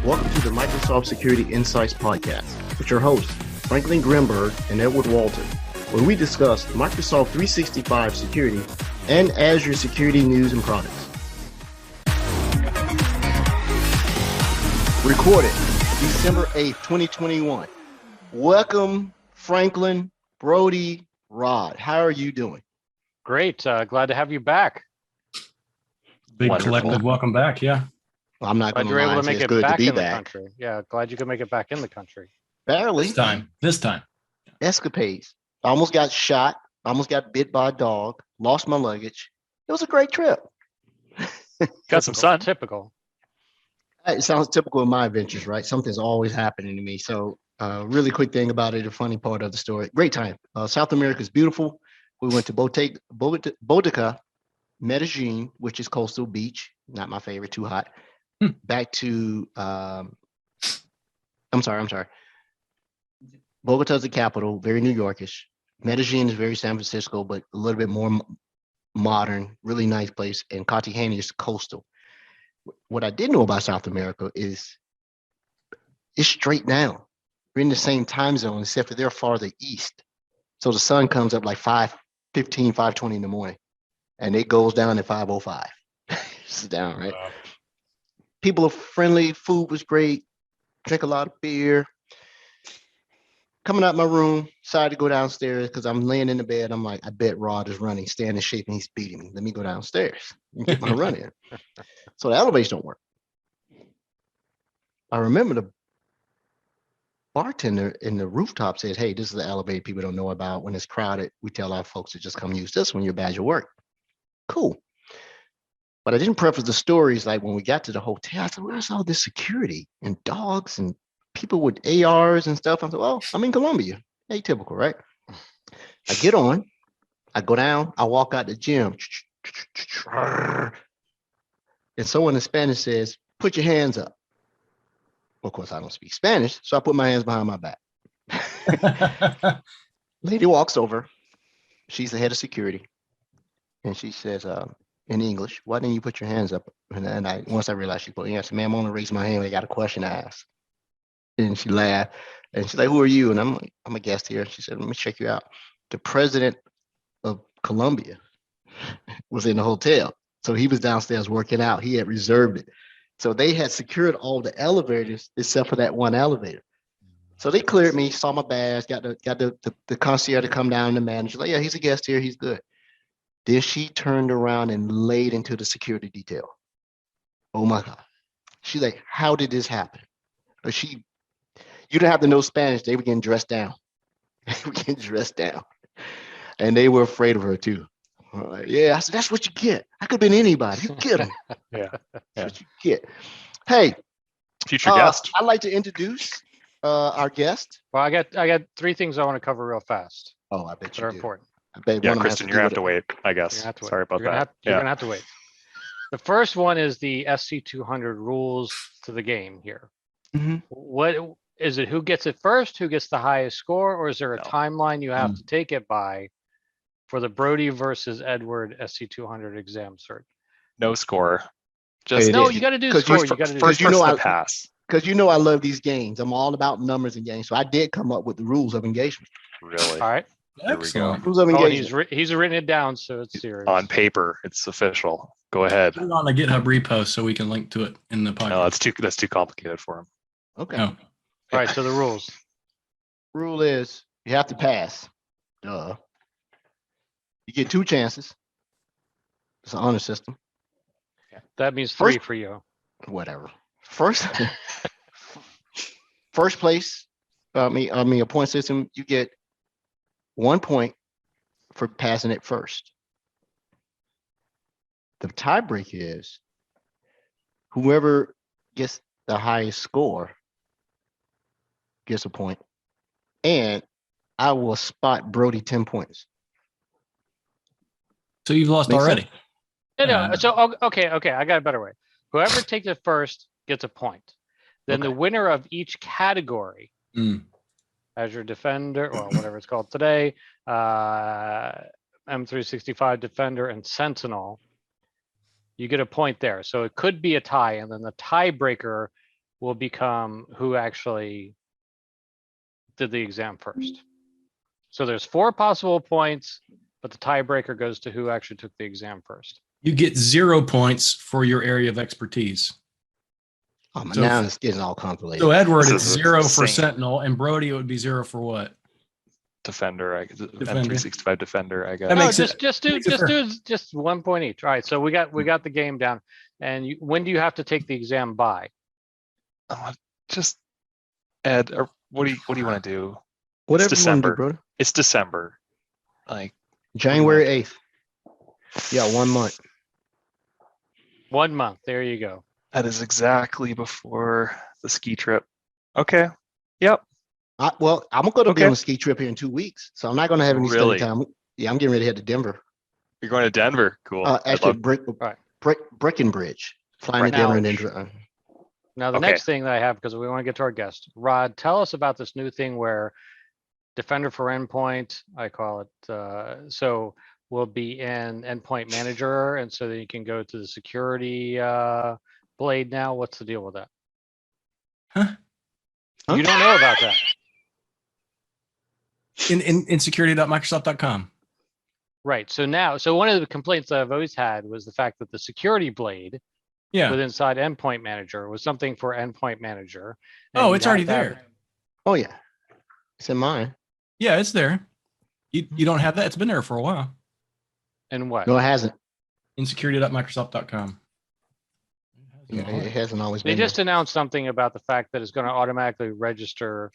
Welcome to the Microsoft Security Insights Podcast with your hosts, Franklin Grimberg and Edward Walton, where we discuss Microsoft 365 security and Azure security news and products. Recorded December 8th, 2021. Welcome, Franklin, Brody, Rod. How are you doing? Great. Glad to have you back. Big Wonderful. collective welcome back. Yeah. Well, I'm not Glad going you were to able lie to and say make it's it good to back be in the back. country. Yeah, glad you could make it back in the country. Barely. This time. Escapades. I almost got shot. I almost got bit by a dog. Lost my luggage. It was a great trip. Got some sun. Typical. It sounds typical of my adventures, right? Something's always happening to me. So, really quick thing about it, a funny part of the story. Great time. South America is beautiful. We went to Botica, Medellin, which is coastal beach. Not my favorite, too hot. Back to, I'm sorry. Bogota is the capital, very New Yorkish. Medellin is very San Francisco, but a little bit more modern, really nice place. And Cartagena is coastal. What I did know about South America is it's straight down. We're in the same time zone, except for they're farther east. So the sun comes up like 5:15, 5:20 in the morning, and it goes down at 5:05. It's down, right? People are friendly. Food was great. Drink a lot of beer. Coming out my room, decided to go downstairs because I'm laying in the bed. I'm like, I bet Rod is running, staying in shape, and he's beating me. Let me go downstairs and get my run in. So the elevators don't work. I remember the bartender in the rooftop says, hey, this is the elevator people don't know about. When it's crowded, we tell our folks to just come use this when you're badge of work. Cool. But I didn't preface the stories like when we got to the hotel, I said, where's all this security and dogs and people with ARs and stuff? I said, well, I'm in Colombia. Atypical, right? I get on, I go down, I walk out the gym. And someone in Spanish says, put your hands up. Of course, I don't speak Spanish, so I put my hands behind my back. Lady walks over. She's the head of security. And she says, in English, why didn't you put your hands up? And once I realized she put, I said, ma'am, I'm gonna raise my hand. I got a question to ask. And she laughed. And she's like, who are you? And I'm like, I'm a guest here. She said, let me check you out. The president of Colombia was in the hotel. So he was downstairs working out. He had reserved it. So they had secured all the elevators except for that one elevator. So they cleared me, saw my badge, got the concierge to come down, the manager, like, yeah, he's a guest here, he's good. Then she turned around and laid into the security detail. Oh my God. She's like, how did this happen? But you didn't have to know Spanish. They were getting dressed down. And they were afraid of her too. Yeah, I said, that's what you get. I could have been anybody. You get her. Yeah. That's what you get. Hey, Future guest. I'd like to introduce our guest. Well, I got three things I want to cover real fast Oh, I bet that you are do. important. I bet Yeah, one of them has Kristen, to you're do gonna have with to it. wait, I You're guess. gonna have to wait. Sorry about You're gonna that. you're gonna have to wait. The first one is the SC200 rules to the game here. Mhm. What is it? Who gets it first? Who gets the highest score? Or is there a No. timeline you have to take it by for the Brody versus Edward SC200 exam cert? No score. Wait, Just it No, is. you got to do Because score. you- You got to do first you know person to I- pass. Because you know I love these games. I'm all about numbers and games. So I did come up with the rules of engagement. Really. All right. Here we go. Excellent. Rules of Oh, and engagement. he's written it down, so it's serious. On paper, it's official. Go ahead. Put it on the GitHub repo so we can link to it in the No, podcast. that's too complicated for him. Okay. Oh, All right. So the rules. Rule is you have to pass. Duh. You get 2 chances. It's an honor system. That means 3 First- for you. Whatever. First place. I mean, a point system. You get 1 point for passing it first. The tiebreak is whoever gets the highest score gets a point, and I will spot Brody 10 points. so you've lost Makes already. No. So okay. I got a better way. Whoever takes it first gets a point. Then the Okay. winner of each category, Mm. Azure Defender or whatever it's called today, M365 Defender and Sentinel, you get a point there. So it could be a tie, and then the tiebreaker will become who actually did the exam first. So there's 4 possible points, but the tiebreaker goes to who actually took the exam first. You get 0 points for your area of expertise. So Now if- it's getting all complicated. So Edward, This it's is 0 for insane. Sentinel, and Brody, it would be 0 for what? Defender, Defender. M365 Defender, I guess. That No, makes it- just makes it fair. do just 1 point each. All right, so we got the game down. And when do you have to take the exam by? Just Ed, or what do you want to do? Whatever you want to do, December. brother. It's December. Like, January 8th. Yeah, 1 month. 1 month. There you go. that is exactly before the ski trip. Okay. Yep. Well, I'm going to be Okay. on a ski trip here in 2 weeks, so I'm not going to have any Really? study time. Yeah, I'm getting ready to head to Denver. You're going to Denver. Cool. I'd Actually, love- Right. Breckenbridge. Flying Right to Denver now- and then. Now, the Okay. next thing that I have, because we want to get to our guest, Rod, tell us about this new thing where Defender for Endpoint, I call it, so will be in Endpoint Manager, and so that you can go to the security blade now. What's the deal with that? Huh? Huh? You don't know about that. In security.microsoft.com. Right. So one of the complaints that I've always had was the fact that the security blade Yeah. with inside Endpoint Manager was something for Endpoint Manager. and Oh, you'd it's already have to have- there. Oh yeah, it's in mine. Yeah, it's there. You don't have that. It's been there for a while. And what? No, it hasn't. In security.microsoft.com. Yeah, it hasn't always They been. just announced something about the fact that it's going to automatically register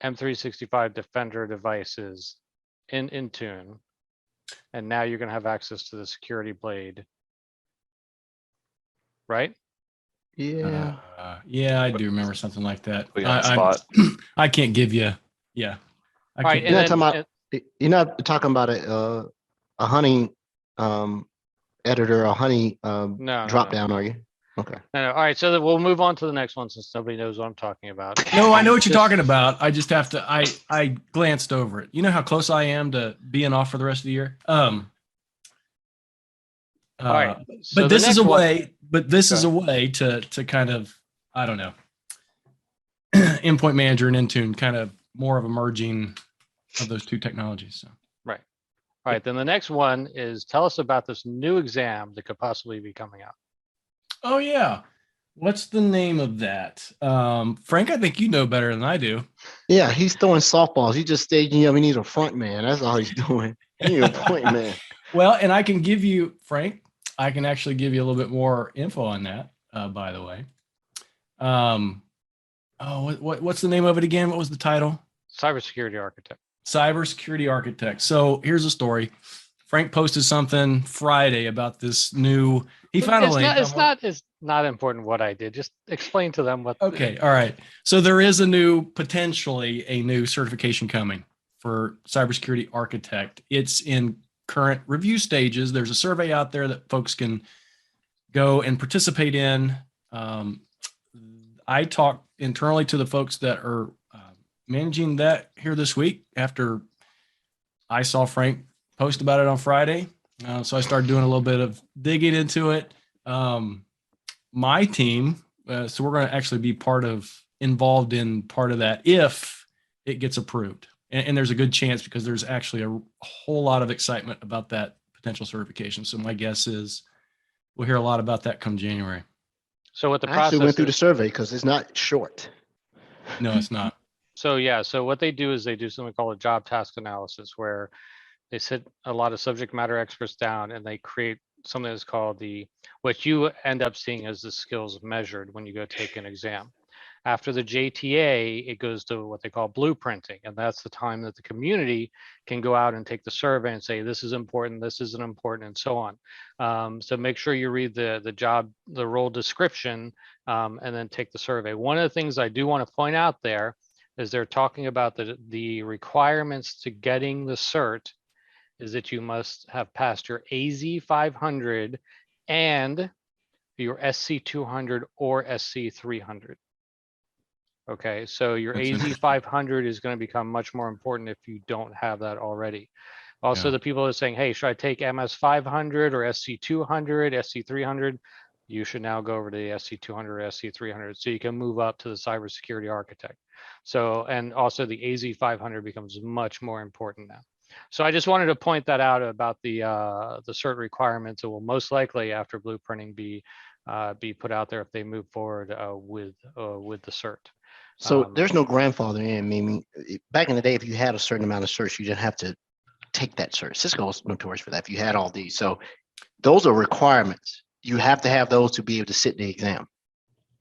M365 Defender devices in Intune. And now you're going to have access to the security blade. Right? Yeah. Yeah, I do remember something like that. Put you on the I- spot. I can't give you. Yeah. I All right. can't- And You're then, not talking You're not talking about a honey editor, a honey no, drop no. down, are you? Okay. All right. So then we'll move on to the next one since nobody knows what I'm talking about. No, I know what you're Just- talking about. I just have to. I glanced over it. You know how close I am to being off for the rest of the year. All right. So But the this is next a one- way. But this is Okay. a way to kind of, I don't know, endpoint manager and Intune kind of more of a merging of those two technologies. So All right. Then the next one is tell us about this new exam that could possibly be coming out. oh yeah, what's the name of that? Frank, I think you know better than I do. Yeah, he's throwing softballs. He's just staging up. He needs a front man. That's all he's doing. He need a point man. Well, and I can give you, Frank, I can actually give you a little bit more info on that, by the way. What's the name of it again? What was the title? Cybersecurity Architect. Cybersecurity Architect. So here's the story. Frank posted something Friday about this new, he found a link. It's not important what I did. Just explain to them what. Okay. All right. So there is potentially a new certification coming for cybersecurity architect. It's in current review stages. There's a survey out there that folks can go and participate in. I talked internally to the folks that are managing that here this week after I saw Frank post about it on Friday. So I started doing a little bit of digging into it. My team, so we're going to actually be involved in part of that if it gets approved. And there's a good chance because there's actually a whole lot of excitement about that potential certification. So my guess is we'll hear a lot about that come January. So what the I actually process went through the is- survey because it's not short. No, it's not. So yeah, so what they do is they do something called a job task analysis where they sit a lot of subject matter experts down and they create something that's called what you end up seeing as the skills measured when you go take an exam. After the JTA, it goes to what they call blueprinting, and that's the time that the community can go out and take the survey and say, this is important, this isn't important, and so on. So make sure you read the role description, and then take the survey. One of the things I do want to point out there is they're talking about the requirements to getting the cert is that you must have passed your AZ 500 and your SC 200 or SC 300. Okay, so your That's AZ interesting. 500 is going to become much more important if you don't have that already. Also, Yeah. the people are saying, hey, should I take MS 500 or SC 200, SC 300? you should now go over to the SC200 or SC300 so you can move up to the cybersecurity architect. So, and also the AZ500 becomes much more important now. So I just wanted to point that out about the cert requirements. It will most likely, after blueprinting, be put out there if they move forward with the cert. So there's no grandfather in, meaning back in the day, if you had a certain amount of certs, you didn't have to take that cert. Cisco was notorious for that. If you had all these, so those are requirements. You have to have those to be able to sit the exam.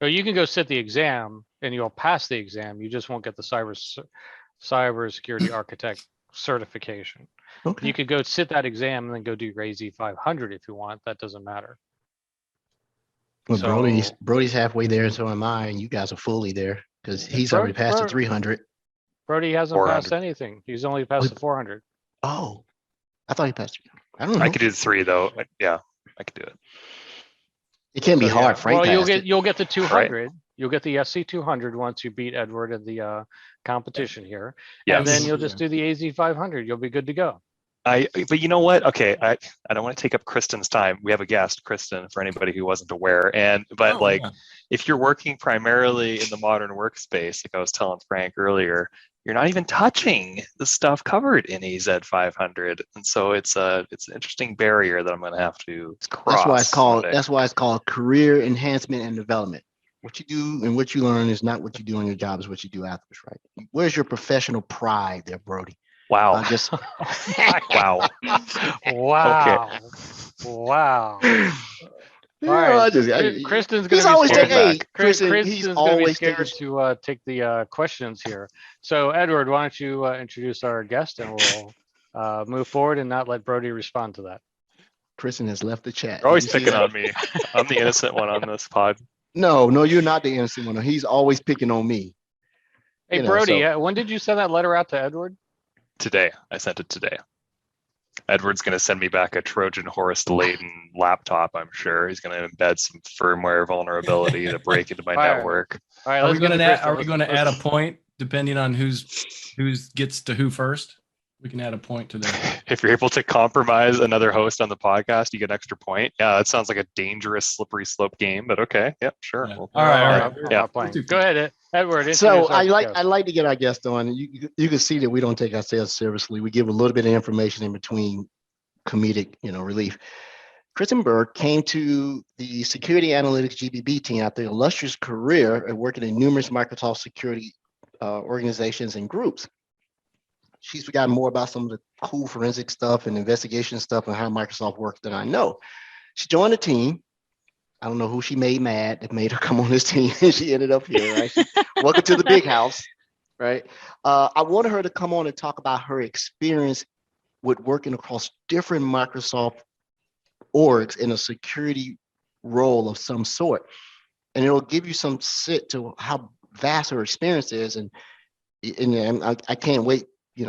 So you can go sit the exam and you'll pass the exam. You just won't get the cybersecurity architect certification. Okay. You could go sit that exam and then go do your AZ500 if you want. That doesn't matter. Well, So- Brody's halfway there, and so am I, and you guys are fully there because he's already passed the Brody- 300. Brody hasn't 400. passed anything. He's only passed the 400. Oh, I thought he passed 300. I don't know. I could do the 3 though. Yeah, I could do it. It can't be So, hard. yeah. Frank Well, passed it. you'll get the 200. You'll get the SC200 once you beat Edward in the competition here. Yes. And then you'll just do the AZ500. You'll be good to go. But you know what? Okay, I don't want to take up Kristen's time. We have a guest, Kristen, for anybody who wasn't aware. But Oh, like, yeah. if you're working primarily in the modern workspace, like I was telling Frank earlier, you're not even touching the stuff covered in AZ500, and so it's an interesting barrier that I'm going to have to cross. That's why it's called career enhancement and development. What you do and what you learn is not what you do on your job, is what you do afterwards, right? Where's your professional pride there, Brody? Wow. Just Wow. Wow. Wow. Yeah, All right. I Kristen's he's gonna be always scared. taking. Hey, Kristen's he's gonna be always scared taking. to take the questions here. So Edward, why don't you introduce our guest and we'll move forward and not let Brody respond to that. Kristen has left the chat. You're always Did you see picking that? on me. I'm the innocent one on this pod. No, you're not the innocent one. He's always picking on me. Hey You know, Brody, so- when did you send that letter out to Edward? Today. I sent it today. Edward's going to send me back a Trojan horse laden laptop, I'm sure. He's going to embed some firmware vulnerability to break into my Fire. network. All right, Are we let's go going to to Kristen. are we going to add a point depending on who's gets to who first? We can add a point to that. If you're able to compromise another host on the podcast, you get an extra point. Yeah, that sounds like a dangerous slippery slope game, but okay. Yep, sure. Yeah. Well, All right, all No, right. we're Yeah. not playing. Go ahead, Edward. So introduce our I guest. like to get our guest on. You can see that we don't take ourselves seriously. We give a little bit of information in between comedic, relief. Kristen Berg came to the Security Analytics GBB team after an illustrious career at working in numerous Microsoft security organizations and groups. She's forgotten more about some of the cool forensic stuff and investigation stuff and how Microsoft works than I know. She joined the team. I don't know who she made mad that made her come on this team. She ended up here, right? Welcome to the big house, right? I wanted her to come on and talk about her experience with working across different Microsoft orgs in a security role of some sort. And it'll give you some sit to how vast her experience is. And I can't wait.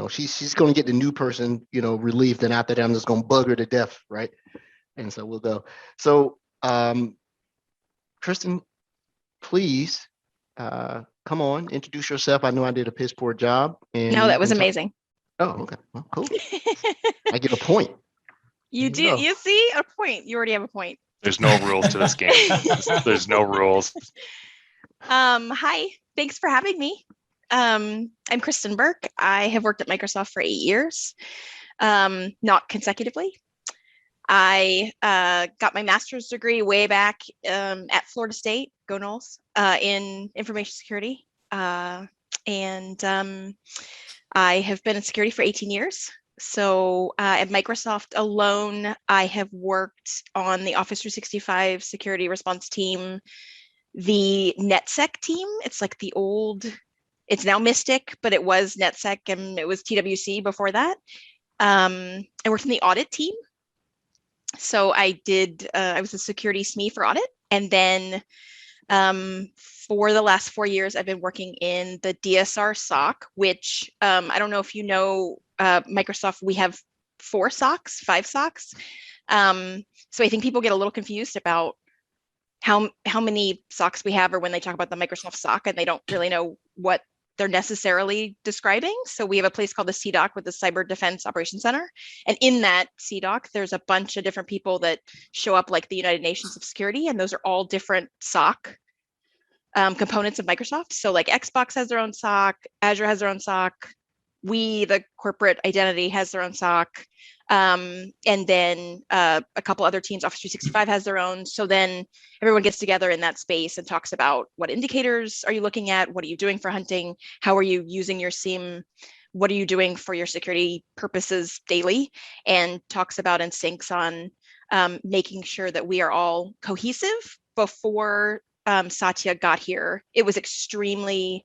She's going to get the new person, relieved. And after that, I'm just going to bug her to death, right? And so we'll go. So, Kristen, please come on, introduce yourself. I know I did a piss poor job. And No, that was and talk- amazing. Oh, okay. Well, cool. I get a point. You There you do. go. You see a point. You already have a point. there's no rules to this game. There's no rules. Hi. Thanks for having me. I'm Kristen Burke. I have worked at Microsoft for 8 years, not consecutively. I got my master's degree way back at Florida State, go Noles, in information security. And I have been in security for 18 years. So at Microsoft alone, I have worked on the Office 365 security response team, the NetSec team. It's like it's now Mystic, but it was NetSec and it was TWC before that. I worked in the audit team. So I was a security SME for audit. And then for the last 4 years, I've been working in the DSR SOC, which I don't know if you know, Microsoft, we have 5 SOCs. So I think people get a little confused about how many SOCs we have, or when they talk about the Microsoft SOC and they don't really know what they're necessarily describing. So we have a place called the CDOC with the Cyber Defense Operations Center. And in that CDOC, there's a bunch of different people that show up like the United Nations of Security. And those are all different SOC components of Microsoft. So like Xbox has their own SOC, Azure has their own SOC, the corporate identity has their own SOC. And then a couple other teams, Office 365 has their own. So then everyone gets together in that space and talks about what indicators are you looking at? What are you doing for hunting? How are you using your SIEM? What are you doing for your security purposes daily? And talks about and syncs on making sure that we are all cohesive. Before Satya got here, it was extremely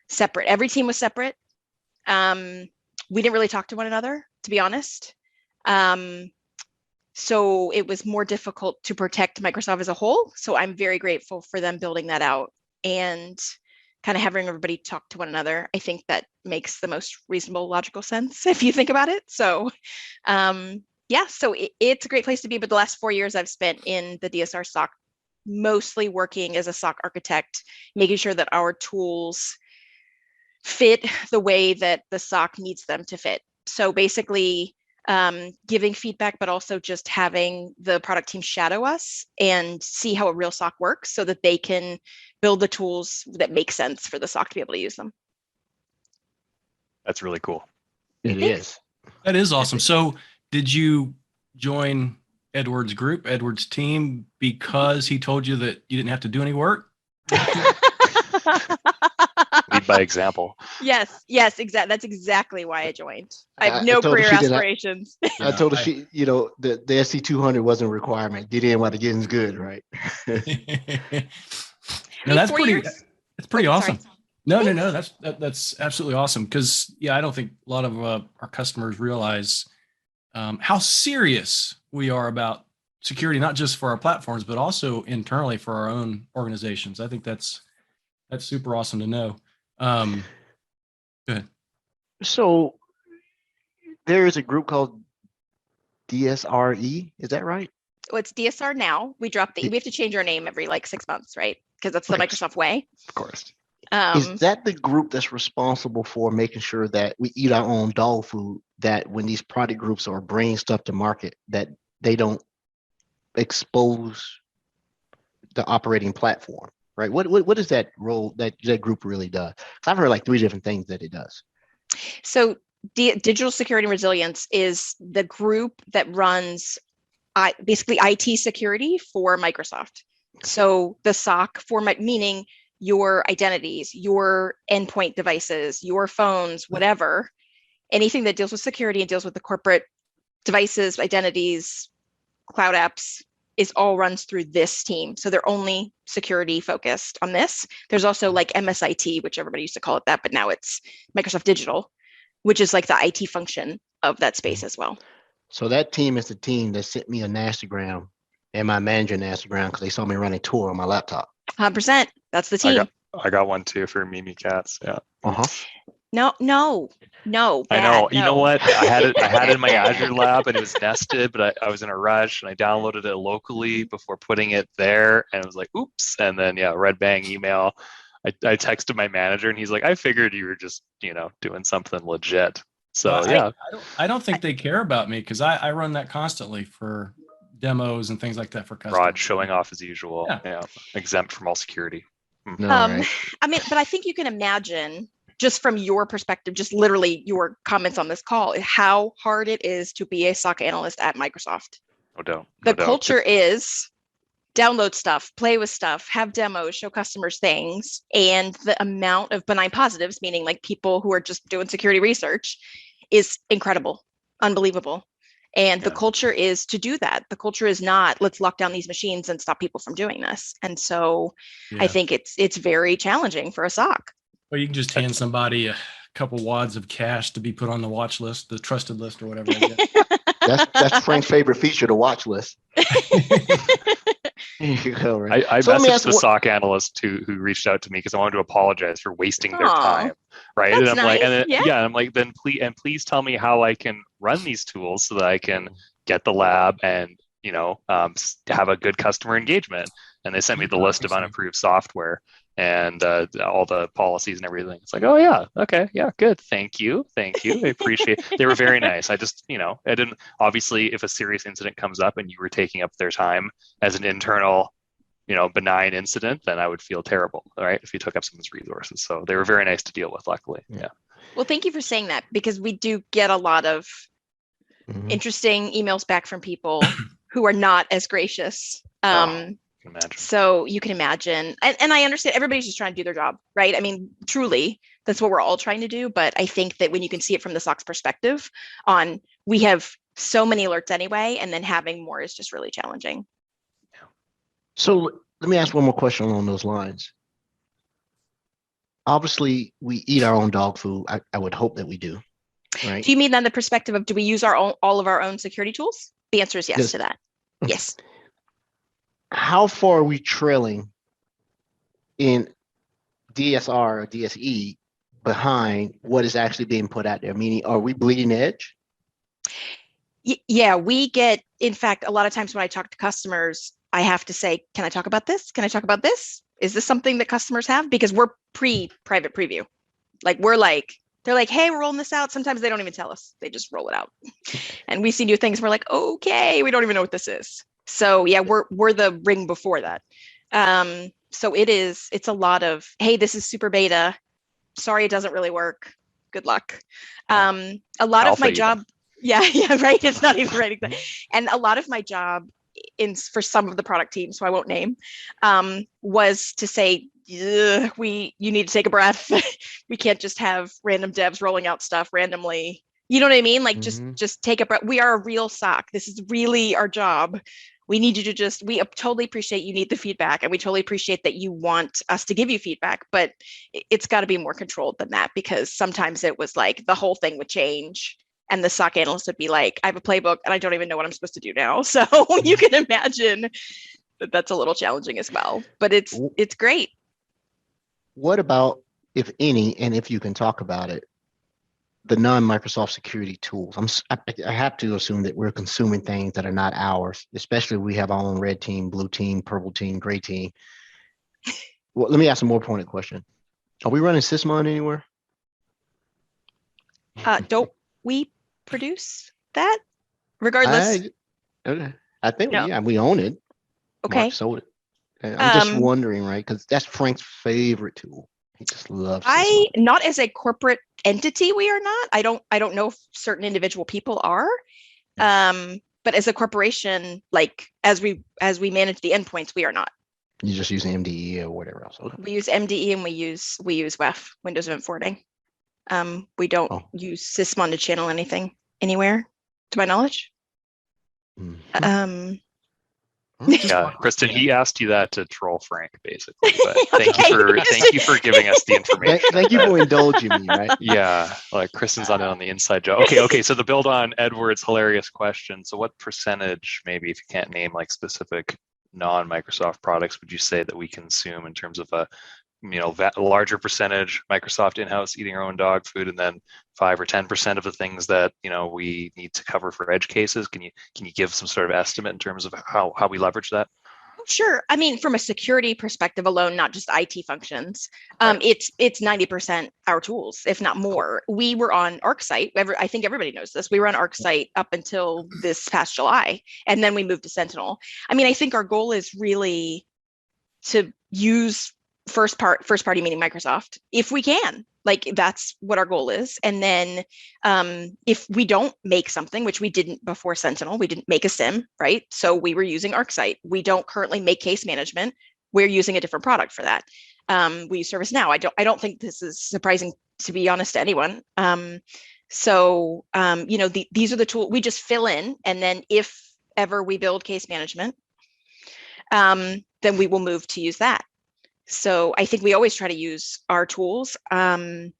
separate. Every team was separate. We didn't really talk to one another, to be honest. So it was more difficult to protect Microsoft as a whole. So I'm very grateful for them building that out and kind of having everybody talk to one another. I think that makes the most reasonable, logical sense if you think about it. So yeah, so it's a great place to be. But the last 4 years I've spent in the DSR SOC, mostly working as a SOC architect, making sure that our tools fit the way that the SOC needs them to fit. So basically giving feedback, but also just having the product team shadow us and see how a real SOC works so that they can build the tools that make sense for the SOC to be able to use them. That's really cool. It Thanks. is. That is awesome. So did you join Edward's group, Edward's team, because he told you that you didn't have to do any work? Lead by example. Yes, exactly. That's exactly why I joined. I have I no told her career she did aspirations. I told her the SC200 wasn't a requirement. Get in while the getting's good, right? No, that's 4 pretty. years. That's pretty Oh, awesome. sorry. No. That's absolutely awesome. Because I don't think a lot of our customers realize how serious we are about security, not just for our platforms, but also internally for our own organizations. I think that's super awesome to know. Go ahead. So there is a group called DSRE. Is that right? Well, it's DSR now. We dropped we have to change our name every like 6 months, right? Because that's the Right. Microsoft way. Of course. Is Um, that the group that's responsible for making sure that we eat our own dog food, that when these product groups are bringing stuff to market, that they don't expose the operating platform, right? What is that role that group really does? 'Cause I've heard like 3 different things that it does. so Digital Security and Resilience is the group that runs basically IT security for Microsoft. So the SOC format, meaning your identities, your endpoint devices, your phones, whatever, anything that deals with security and deals with the corporate devices, identities, cloud apps, is all runs through this team. So they're only security focused on this. There's also like MSIT, which everybody used to call it that, but now it's Microsoft Digital, which is like the IT function of that space as well. So that team is the team that sent me a Nastagram and my manager Nastagram because they saw me running tour on my laptop. 100%. That's the team. I got one too for Mimi Cats. Yeah. Uh-huh. No. I know. bad, You know no. what? I had it in my Azure lab and it was nested, but I was in a rush and I downloaded it locally before putting it there, and it was like, oops. And then red bang email. I texted my manager and he's like, I figured you were just doing something legit. So Well, I don't think they care about me because I run that constantly for demos and things like that for customers. Rod showing off as usual. Yeah. Yeah. Exempt from all security. No, right. I mean, but I think you can imagine, just from your perspective, just literally your comments on this call, how hard it is to be a SOC analyst at Microsoft. No doubt. The culture is download stuff, play with stuff, have demos, show customers things, and the amount of benign positives, meaning like people who are just doing security research, is incredible, unbelievable. And the culture is to do that. The culture is not, let's lock down these machines and stop people from doing this. And so I think it's very challenging for a SOC. Or you can just hand somebody a couple wads of cash to be put on the watch list, the trusted list, or whatever. That's Frank's favorite feature, the watch list. You go, right? I So let me messaged ask the SOC analyst who reached out to me because I wanted to apologize for wasting their Aw, time. Right. that's And I'm like, nice, and then, yeah. I'm like, then please tell me how I can run these tools so that I can get the lab and, have a good customer engagement. And they sent me the list of Obviously. unapproved software. and all the policies and everything. It's like, oh yeah, okay, yeah, good, thank you, I appreciate. They were very nice. I just, I didn't, obviously, if a serious incident comes up and you were taking up their time as an internal, benign incident, then I would feel terrible, right, if you took up someone's resources. So they were very nice to deal with, luckily. Yeah. Well, thank you for saying that, because we do get a lot of Mhm. interesting emails back from people who are not as gracious. Can imagine. So you can imagine, and I understand everybody's just trying to do their job, right? I mean, truly, that's what we're all trying to do. But I think that when you can see it from the SOX perspective on, we have so many alerts anyway, and then having more is just really challenging. So let me ask one more question along those lines. Obviously, we eat our own dog food. I would hope that we do, right? Do you mean then the perspective of, do we use all of our own security tools? The answer is yes Yes. to that. Yes. How far are we trailing in DSR or DSE behind what is actually being put out there? Meaning, are we bleeding edge? Yeah, we get, in fact, a lot of times when I talk to customers, I have to say, can I talk about this? Can I talk about this? Is this something that customers have? Because we're pre-private preview. They're like, hey, we're rolling this out. Sometimes they don't even tell us. They just roll it out. And we see new things. We're like, okay, we don't even know what this is. So yeah, we're the ring before that. So it's a lot of, hey, this is super beta. Sorry, it doesn't really work. Good luck. A lot of Alpha my even. job, yeah, right. It's not even right. And a lot of my job for some of the product teams, so I won't name, was to say, you need to take a breath. We can't just have random devs rolling out stuff randomly. You know what I mean? Like, just take a breath. We are a real SOC. This is really our job. We need you to we totally appreciate you need the feedback, and we totally appreciate that you want us to give you feedback, but it's got to be more controlled than that, because sometimes it was like the whole thing would change and the SOC analyst would be like, I have a playbook and I don't even know what I'm supposed to do now. So you can imagine that that's a little challenging as well, but it's great. What about, if any, and if you can talk about it, the non-Microsoft security tools? I have to assume that we're consuming things that are not ours, especially we have our own red team, blue team, purple team, gray team. Well, let me ask a more pointed question. Are we running Sysmon anywhere? Don't we produce that? Regardless. I think No. we own it. Okay. Mark sold it. And I'm just Um, wondering, right? Because that's Frank's favorite tool. He just loves I Sysmon. not as a corporate entity, we are not. I don't know if certain individual people are. But as a corporation, like as we manage the endpoints, we are not. You're just using MDE or whatever else. Okay. We use MDE and we use WEF, Windows Event Forwarding. We don't use Sysmon to channel anything anywhere, to my knowledge. Mhm. Yeah, Kristen, he asked you that to troll Frank, basically. But thank you for giving us the information. Thank you for indulging me, right? Yeah, like Kristen's on the inside job. Okay. So to build on Edward's hilarious question, so what percentage, maybe if you can't name like specific non-Microsoft products, would you say that we consume in terms of a larger percentage Microsoft in-house eating our own dog food, and then 5 or 10% of the things that we need to cover for edge cases? Can you give some sort of estimate in terms of how we leverage that? Sure. I mean, from a security perspective alone, not just IT functions, Right. it's 90% our tools, if not more. We were on ArcSight. I think everybody knows this. We were on ArcSight up until this past July, and then we moved to Sentinel. I mean, I think our goal is really to use first party meaning Microsoft, if we can. Like, that's what our goal is. And then if we don't make something, which we didn't before Sentinel, we didn't make a SIM, right? So we were using ArcSight. We don't currently make case management. We're using a different product for that. We use ServiceNow. I don't think this is surprising, to be honest, to anyone. So these are the tools we just fill in, and then if ever we build case management, then we will move to use that. So I think we always try to use our tools, and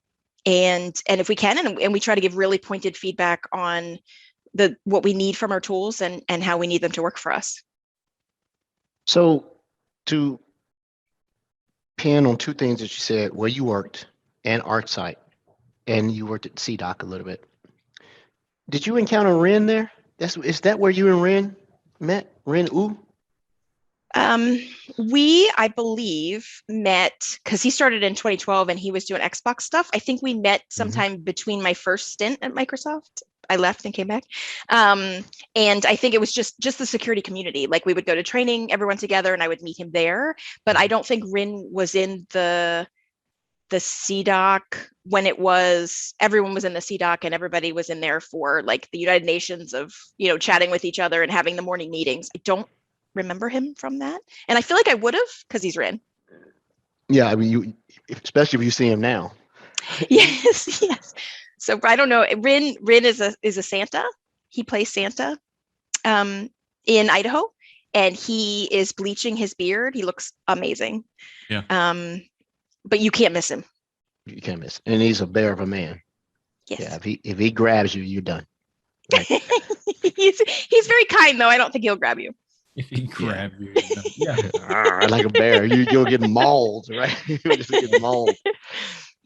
if we can, and we try to give really pointed feedback on what we need from our tools and how we need them to work for us. So to pin on two things that you said, where you worked and ArcSight, and you worked at CDOC a little bit. Did you encounter Ren there? Is that where you and Ren met? Ren U? I believe, met because he started in 2012 and he was doing Xbox stuff. I think we met sometime between my first stint at Microsoft. I left and came back. And I think it was just the security community. Like we would go to training, everyone together, and I would meet him there. But I don't think Rin was in the CDOC when everyone was in the CDOC and everybody was in there for like the United Nations of, chatting with each other and having the morning meetings. I don't remember him from that. And I feel like I would have because he's Rin. Yeah, I mean, you, especially if you see him now. Yes. So I don't know. Rin is a Santa. He plays Santa in Idaho, and he is bleaching his beard. He looks amazing. Yeah. But you can't miss him. You can't miss. And he's a bear of a man. Yes. Yeah, if he grabs you, you're done. Right? he's very kind though. I don't think he'll grab you. If he grab you, yeah. Like a bear, you'll get mauled, right? You'll just get mauled.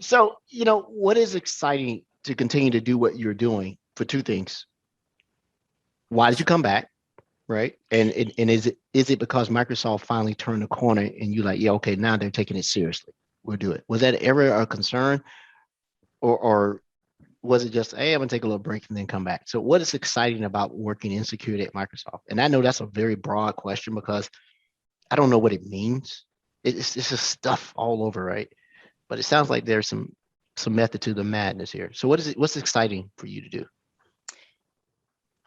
So, what is exciting to continue to do what you're doing for two things? Why did you come back, right? And is it because Microsoft finally turned the corner and you like, yeah, okay, now they're taking it seriously. We'll do it. Was that ever a concern, or was it just, hey, I'm gonna take a little break and then come back? So what is exciting about working in security at Microsoft? And I know that's a very broad question because I don't know what it means. It's just stuff all over, right? But it sounds like there's some method to the madness here. So what's exciting for you to do?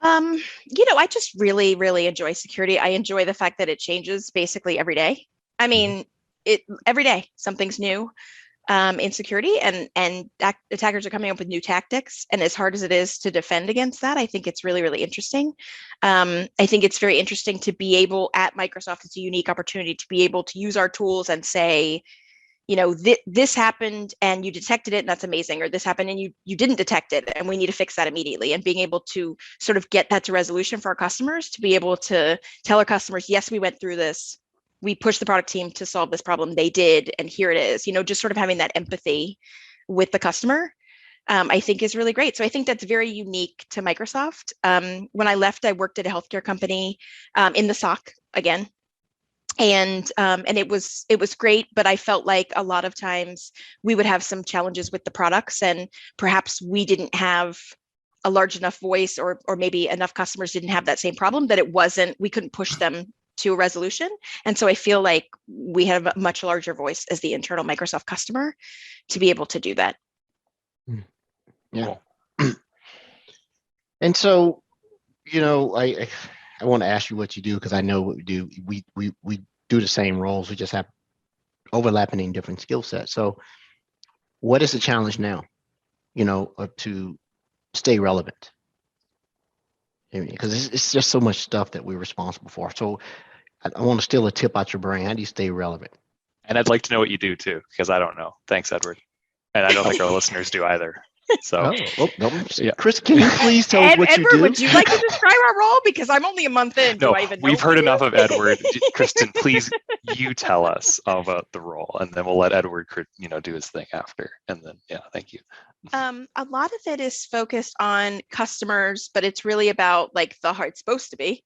I just really, really enjoy security. I enjoy the fact that it changes basically every day. I mean, every day something's new. In security, and attackers are coming up with new tactics. And as hard as it is to defend against that, I think it's really, really interesting. I think it's very interesting to be able at Microsoft. It's a unique opportunity to be able to use our tools and say, this happened and you detected it, and that's amazing. Or this happened and you didn't detect it, and we need to fix that immediately. And being able to sort of get that to resolution for our customers, to be able to tell our customers, yes, we went through this. We pushed the product team to solve this problem. They did, and here it is. Just sort of having that empathy with the customer, I think is really great. So I think that's very unique to Microsoft. When I left, I worked at a healthcare company in the SOC again, and it was great. But I felt like a lot of times we would have some challenges with the products, and perhaps we didn't have a large enough voice, or maybe enough customers didn't have that same problem, that we couldn't push them to a resolution. And so I feel like we have a much larger voice as the internal Microsoft customer to be able to do that. Yeah. And so, I want to ask you what you do, because I know what we do. We do the same roles. We just have overlapping in different skill sets. So what is the challenge now, to stay relevant? Because it's just so much stuff that we're responsible for. So I want to steal a tip out your brain. How do you stay relevant? And I'd like to know what you do too, because I don't know. Thanks, Edward. And I don't think our listeners do either. So, no. Yeah. Chris, can you please tell us what Edward, you do? would you like to describe our role? Because I'm only a month in. No, Do I even know we've heard what enough of Edward. Kristen, please, you tell us about the role, and then we'll let Edward, do his thing after. And then, thank you. A lot of it is focused on customers, but it's really about like it's supposed to be.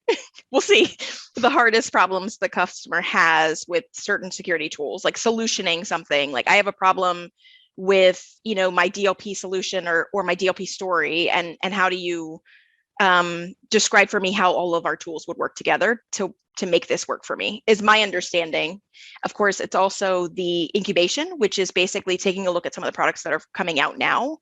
We'll see the hardest problems the customer has with certain security tools, like solutioning something. Like I have a problem with my DLP solution or my DLP story, and how do you describe for me how all of our tools would work together to make this work for me, is my understanding. Of course, it's also the incubation, which is basically taking a look at some of the products that are coming out now,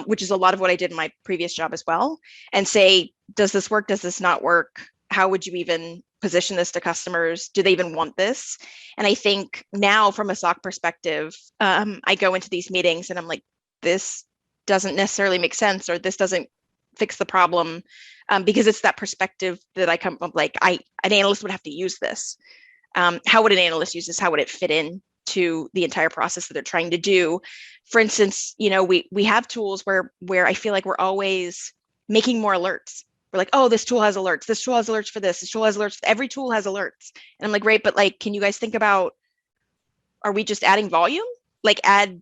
which is a lot of what I did in my previous job as well, and say, does this work? Does this not work? How would you even position this to customers? Do they even want this? And I think now from a SOC perspective, I go into these meetings and I'm like, this doesn't necessarily make sense, or this doesn't fix the problem, because it's that perspective that I come from. Like an analyst would have to use this. How would an analyst use this? How would it fit in to the entire process that they're trying to do? For instance, we have tools where I feel like we're always making more alerts. We're like, oh, this tool has alerts. This tool has alerts for this. This tool has alerts. Every tool has alerts. And I'm like, great, but like, can you guys think about, are we just adding volume? Like add,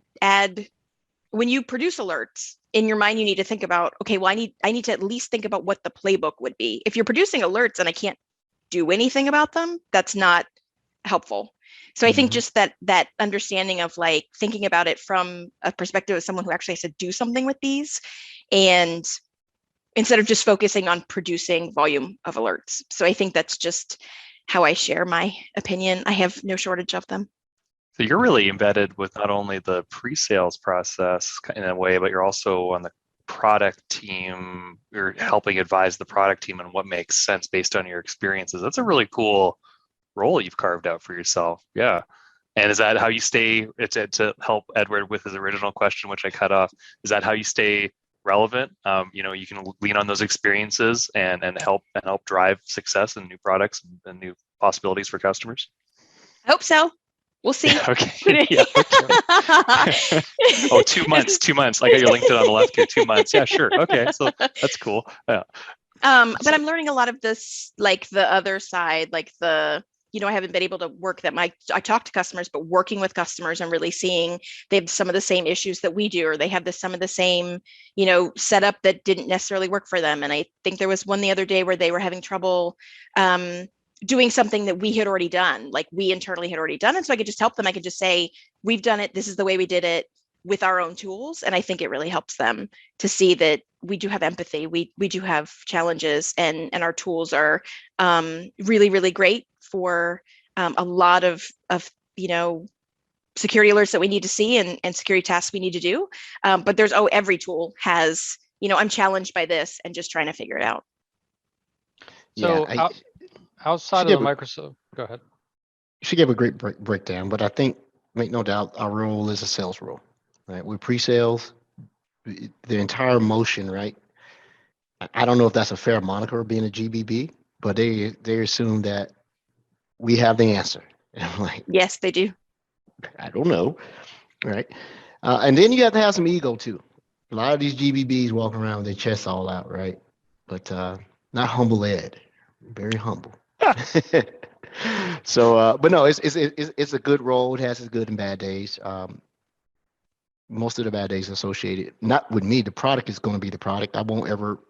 when you produce alerts in your mind, you need to think about, okay, well, I need to at least think about what the playbook would be. If you're producing alerts and I can't do anything about them, that's not helpful. So I think Mhm. just that understanding of like thinking about it from a perspective of someone who actually has to do something with these, and instead of just focusing on producing volume of alerts. So I think that's just how I share my opinion. I have no shortage of them. So you're really embedded with not only the pre-sales process in a way, but you're also on the product team. You're helping advise the product team on what makes sense based on your experiences. That's a really cool role you've carved out for yourself. Yeah. And is that how you stay, to help Edward with his original question, which I cut off, is that how you stay relevant? You can lean on those experiences and help drive success and new products and new possibilities for customers? I hope so. We'll see. Okay. Yeah. Okay. Oh, 2 months. 2 months. I got your LinkedIn on the left here. 2 months. Yeah, sure. Okay. So that's cool. Yeah. But I'm learning a lot of this, like the other side, like I haven't been able to work that I talk to customers, but working with customers and really seeing they have some of the same issues that we do, or they have some of the same, setup that didn't necessarily work for them. And I think there was one the other day where they were having trouble doing something that we had already done, like we internally had already done. And so I could just help them. I could just say, we've done it. This is the way we did it with our own tools. And I think it really helps them to see that we do have empathy. We do have challenges, and our tools are really, really great for a lot of security alerts that we need to see and security tasks we need to do. But every tool has, I'm challenged by this and just trying to figure it out. So Yeah, outside of gave the a- Microsoft, go ahead. she gave a great breakdown, but I think, make no doubt, our role is a sales role, right? We're pre-sales, the entire motion, right? I don't know if that's a fair moniker being a GBB, but they assume that we have the answer. And I'm like, Yes, they do. I don't know, right? And then you have to have some ego too. A lot of these GBBs walking around with their chests all out, right? But not humble Ed, very humble. So, but no, it's a good role. It has its good and bad days. Most of the bad days associated, not with me. The product is going to be the product. I won't ever.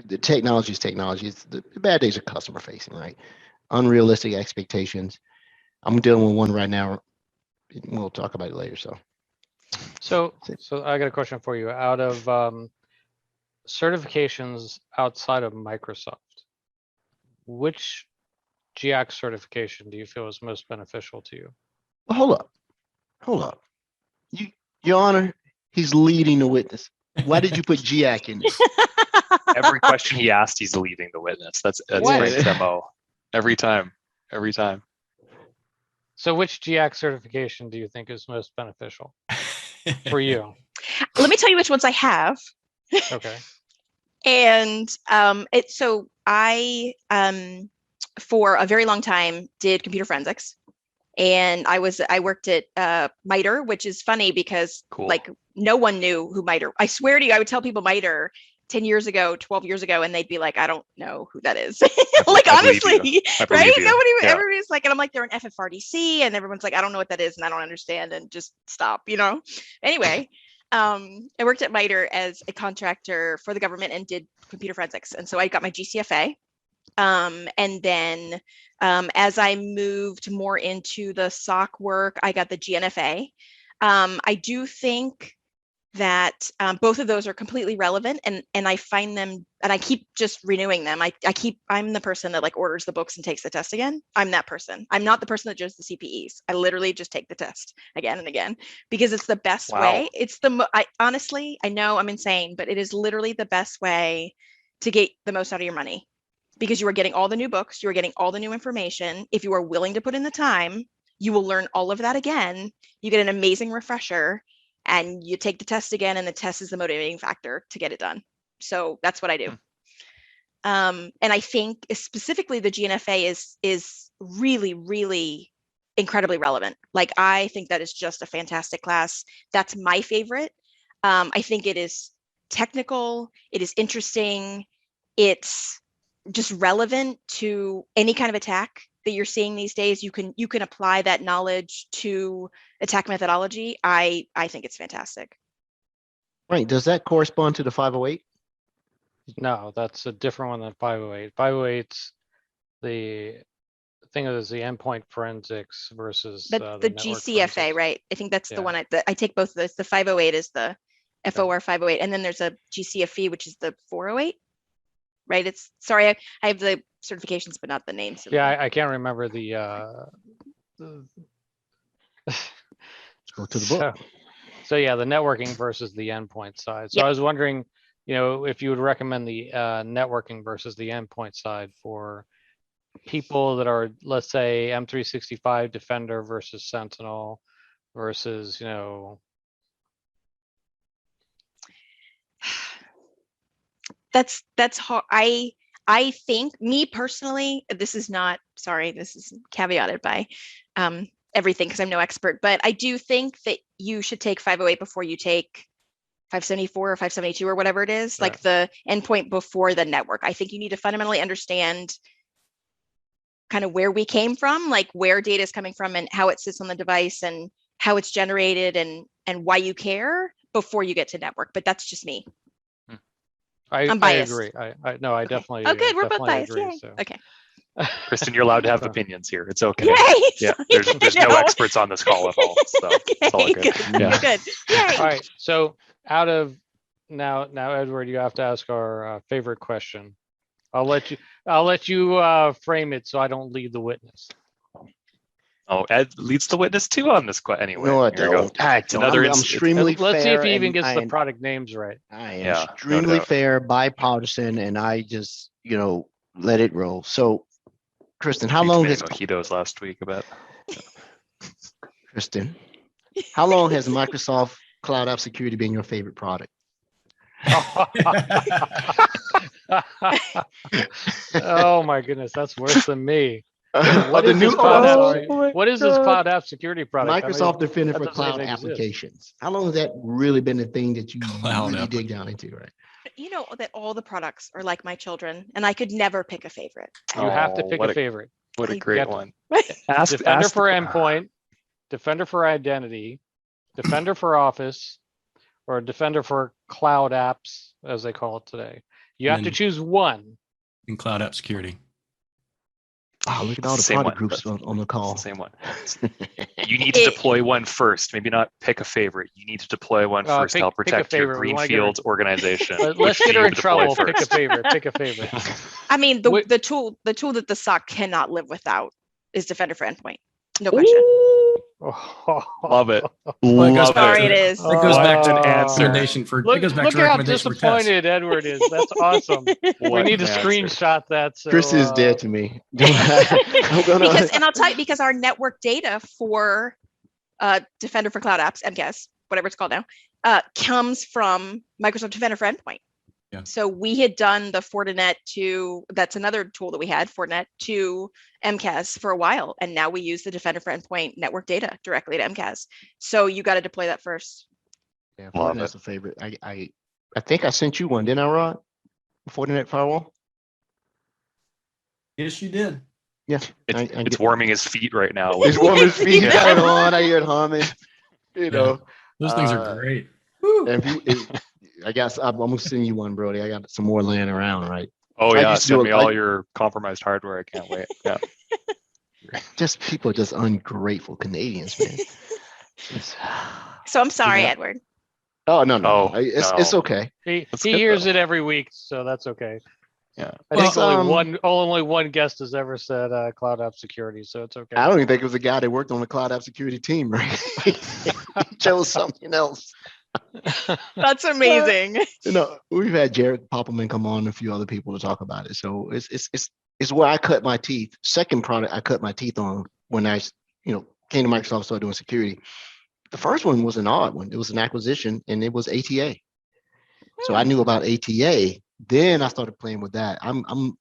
The technology is technology. The bad days are customer facing, right? Unrealistic expectations. I'm dealing with one right now. We'll talk about it later. So I got a question for you. Out of certifications outside of Microsoft, which GX certification do you feel is most beneficial to you? Well, hold up. Your Honor, he's leading the witness. Why did you put GIAC in there? Every question he asked, he's leading the witness. That's What? Frank's MO. Every time. So which GX certification do you think is most beneficial for you? Let me tell you which ones I have. Okay. And I for a very long time did computer forensics, and I worked at MITRE, which is funny because Cool. like no one knew who MITRE. I swear to you, I would tell people MITRE 10 years ago, 12 years ago, and they'd be like, I don't know who that is. Like, I believe honestly, you. I believe right? you. Yeah. Everybody's like, and I'm like, they're an FFRDC, and everyone's like, I don't know what that is, and I don't understand, and just stop, Anyway, I worked at MITRE as a contractor for the government and did computer forensics. And so I got my GCFA. And then as I moved more into the SOC work, I got the GNFA. I do think that both of those are completely relevant, and I find them, and I keep just renewing them. I'm the person that like orders the books and takes the test again. I'm that person. I'm not the person that does the CPEs. I literally just take the test again and again because it's the best way. It's I honestly, I know I'm insane, but it is literally the best way to get the most out of your money, because you are getting all the new books, you are getting all the new information. If you are willing to put in the time, you will learn all of that again. You get an amazing refresher, and you take the test again, and the test is the motivating factor to get it done. So that's what I do. And I think specifically the GNFA is really, really incredibly relevant. Like, I think that is just a fantastic class. That's my favorite. I think it is technical. It is interesting. It's just relevant to any kind of attack that you're seeing these days. You can apply that knowledge to attack methodology. I think it's fantastic. Right. Does that correspond to the 508? No, that's a different one than 508. 508's the thing is the endpoint forensics versus But the network GCFA, forensics. right? I think that's Yeah. the one I take both of those. The 508 is the FOR 508, and then there's a GCFE, which is the 408, right? It's sorry, I have the certifications, but not the names. of Yeah, them. I can't remember the Let's go to the book. So yeah, the networking versus the endpoint side. So Yep. I was wondering, if you would recommend the networking versus the endpoint side for people that are, let's say, M365 Defender versus Sentinel versus, That's hard. I think, me personally, this is not, sorry, this is caveated by everything because I'm no expert, but I do think that you should take 508 before you take 574 or 572 or whatever it is, like the endpoint before the network. I think you need to fundamentally understand kind of where we came from, like where data is coming from and how it sits on the device and how it's generated and why you care before you get to network. But that's just me. I'm I biased. agree. No, I Okay. definitely. Oh, good. We're both definitely biased. agree, Yay. so. Okay. Kristen, you're allowed to have So- opinions here. It's okay. Yay. Yeah, there's no No. experts on this call at all. So it's all Okay, good. good. Yeah. Good. Yay. All right. So out of now, Edward, you have to ask our favorite question. I'll let you frame it so I don't lead the witness. Oh, Ed leads the witness too on this question. Anyway, No, I here we go. don't. I don't. another I'm ins- extremely Let's see if fair he even and gets I the am- product names right. I am Yeah, no extremely doubt. fair, bipartisan, and I just, let it roll. So, Kristen, how You long made has mojitos last week about? Kristen? How long has Microsoft Cloud App Security been your favorite product? Oh my goodness, that's worse than me. What is this cloud app? Oh my What is this God. cloud app security product? I mean, Microsoft Defender that for doesn't Cloud even exist. Applications. How long has that really been the thing that you Cloud really dig down into, right? You know that all the products are like my children, and I could never pick a favorite. You have to Oh, pick what a favorite. What a I- great have to- one. Ask Defender ask the- for endpoint, Defender for identity, Defender for Office, or Defender for cloud apps, as they call it today. You have to And- choose one. In cloud app security. Wow, look at all the Same product one. groups on the It's call. the same one. You need to It- deploy one first. Maybe not pick a favorite. You need to deploy one first to help pick a protect your favorite. We wanna get greenfield organization. Let's Which get do her you in deploy trouble. Pick a first? favorite. Pick a favorite. I mean, Wait- the tool that the SOC cannot live without is Defender for Endpoint. No question. Love it. Well, it goes Love back Sorry, to- it is. That goes back to What the an answer. recommendation for, it Look, goes back look to how recommendation for tests. disappointed Edward is. That's awesome. We What need to an answer. screenshot that. So, Chris is dead to me. I'm gonna. Because, and I'll tell you, because our network data for Defender for Cloud Apps, MCAS, whatever it's called now, comes from Microsoft Defender for Endpoint. Yeah. So we had done the Fortinet to, that's another tool that we had, Fortinet to MCAS for a while. And now we use the Defender for Endpoint network data directly to MCAS. So you got to deploy that first. Yeah, Love Fortinet's a favorite. I think I sent you one, didn't I, Rod? Fortinet firewall. Yes, you did. Yeah, It's warming his feet right now. It's warming his feet. Yeah. Got it on. I hear it humming. You know. Those things are Uh, great. I guess I'm gonna send you one, Brody. I got some more laying around, right? Oh I yeah, used to do send me it- all I- your compromised hardware. I can't wait. Yeah. Just people are just ungrateful Canadians, man. It's- So I'm sorry, Yeah. Edward. oh no, no, Oh, it's no. okay. he That's he good, hears though. it every week, so that's okay. Yeah. I think Well, only one guest has ever said cloud app security, so it's okay. I don't even think it was a guy that worked on the cloud app security team, right? he chose something else. That's amazing. We've had Jared Poppleman come on and a few other people to talk about it. So it's where I cut my teeth. Second product I cut my teeth on when I came to Microsoft and started doing security. The first one was an odd one. It was an acquisition and it was ATA. So I knew about ATA. Then I started playing with that. I'm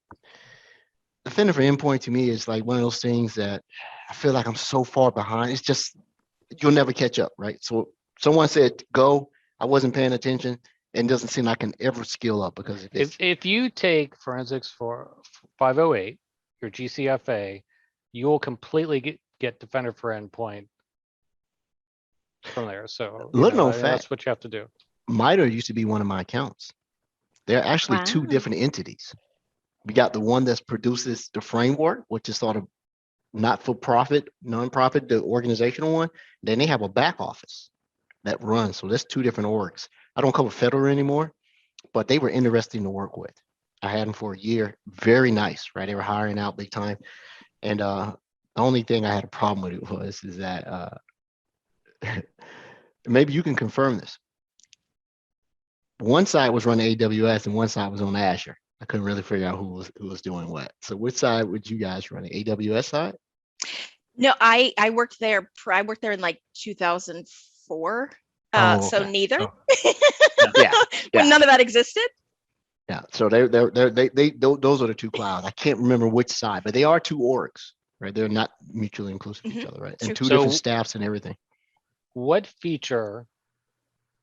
Defender for Endpoint to me is like one of those things that I feel like I'm so far behind. It's just you'll never catch up, right? So someone said go, I wasn't paying attention, and it doesn't seem like I can ever skill up because If you take forensics for 508, your GCFA, you will completely get Defender for Endpoint from there. So Little known that's fact. what you have to do. MITRE used to be one of my accounts. They're actually two Wow. different entities. We got the one that produces the framework, which is sort of not for profit, nonprofit, the organizational one. Then they have a back office that runs. So that's two different orgs. I don't cover federal anymore, but they were interesting to work with. I had them for a year. Very nice, right? They were hiring out big time. And the only thing I had a problem with it was is that maybe you can confirm this. One side was running AWS and one side was on Azure. I couldn't really figure out who was doing what. So which side would you guys run? The AWS side? No, I worked there. I worked there in like 2004. Oh, So okay. neither. Oh. Yeah, When yeah. none of that existed. Yeah. So those are the two clouds. I can't remember which side, but they are two orgs, right? They're not mutually inclusive to each Mhm. other, right? True. And two So- different staffs and everything. What feature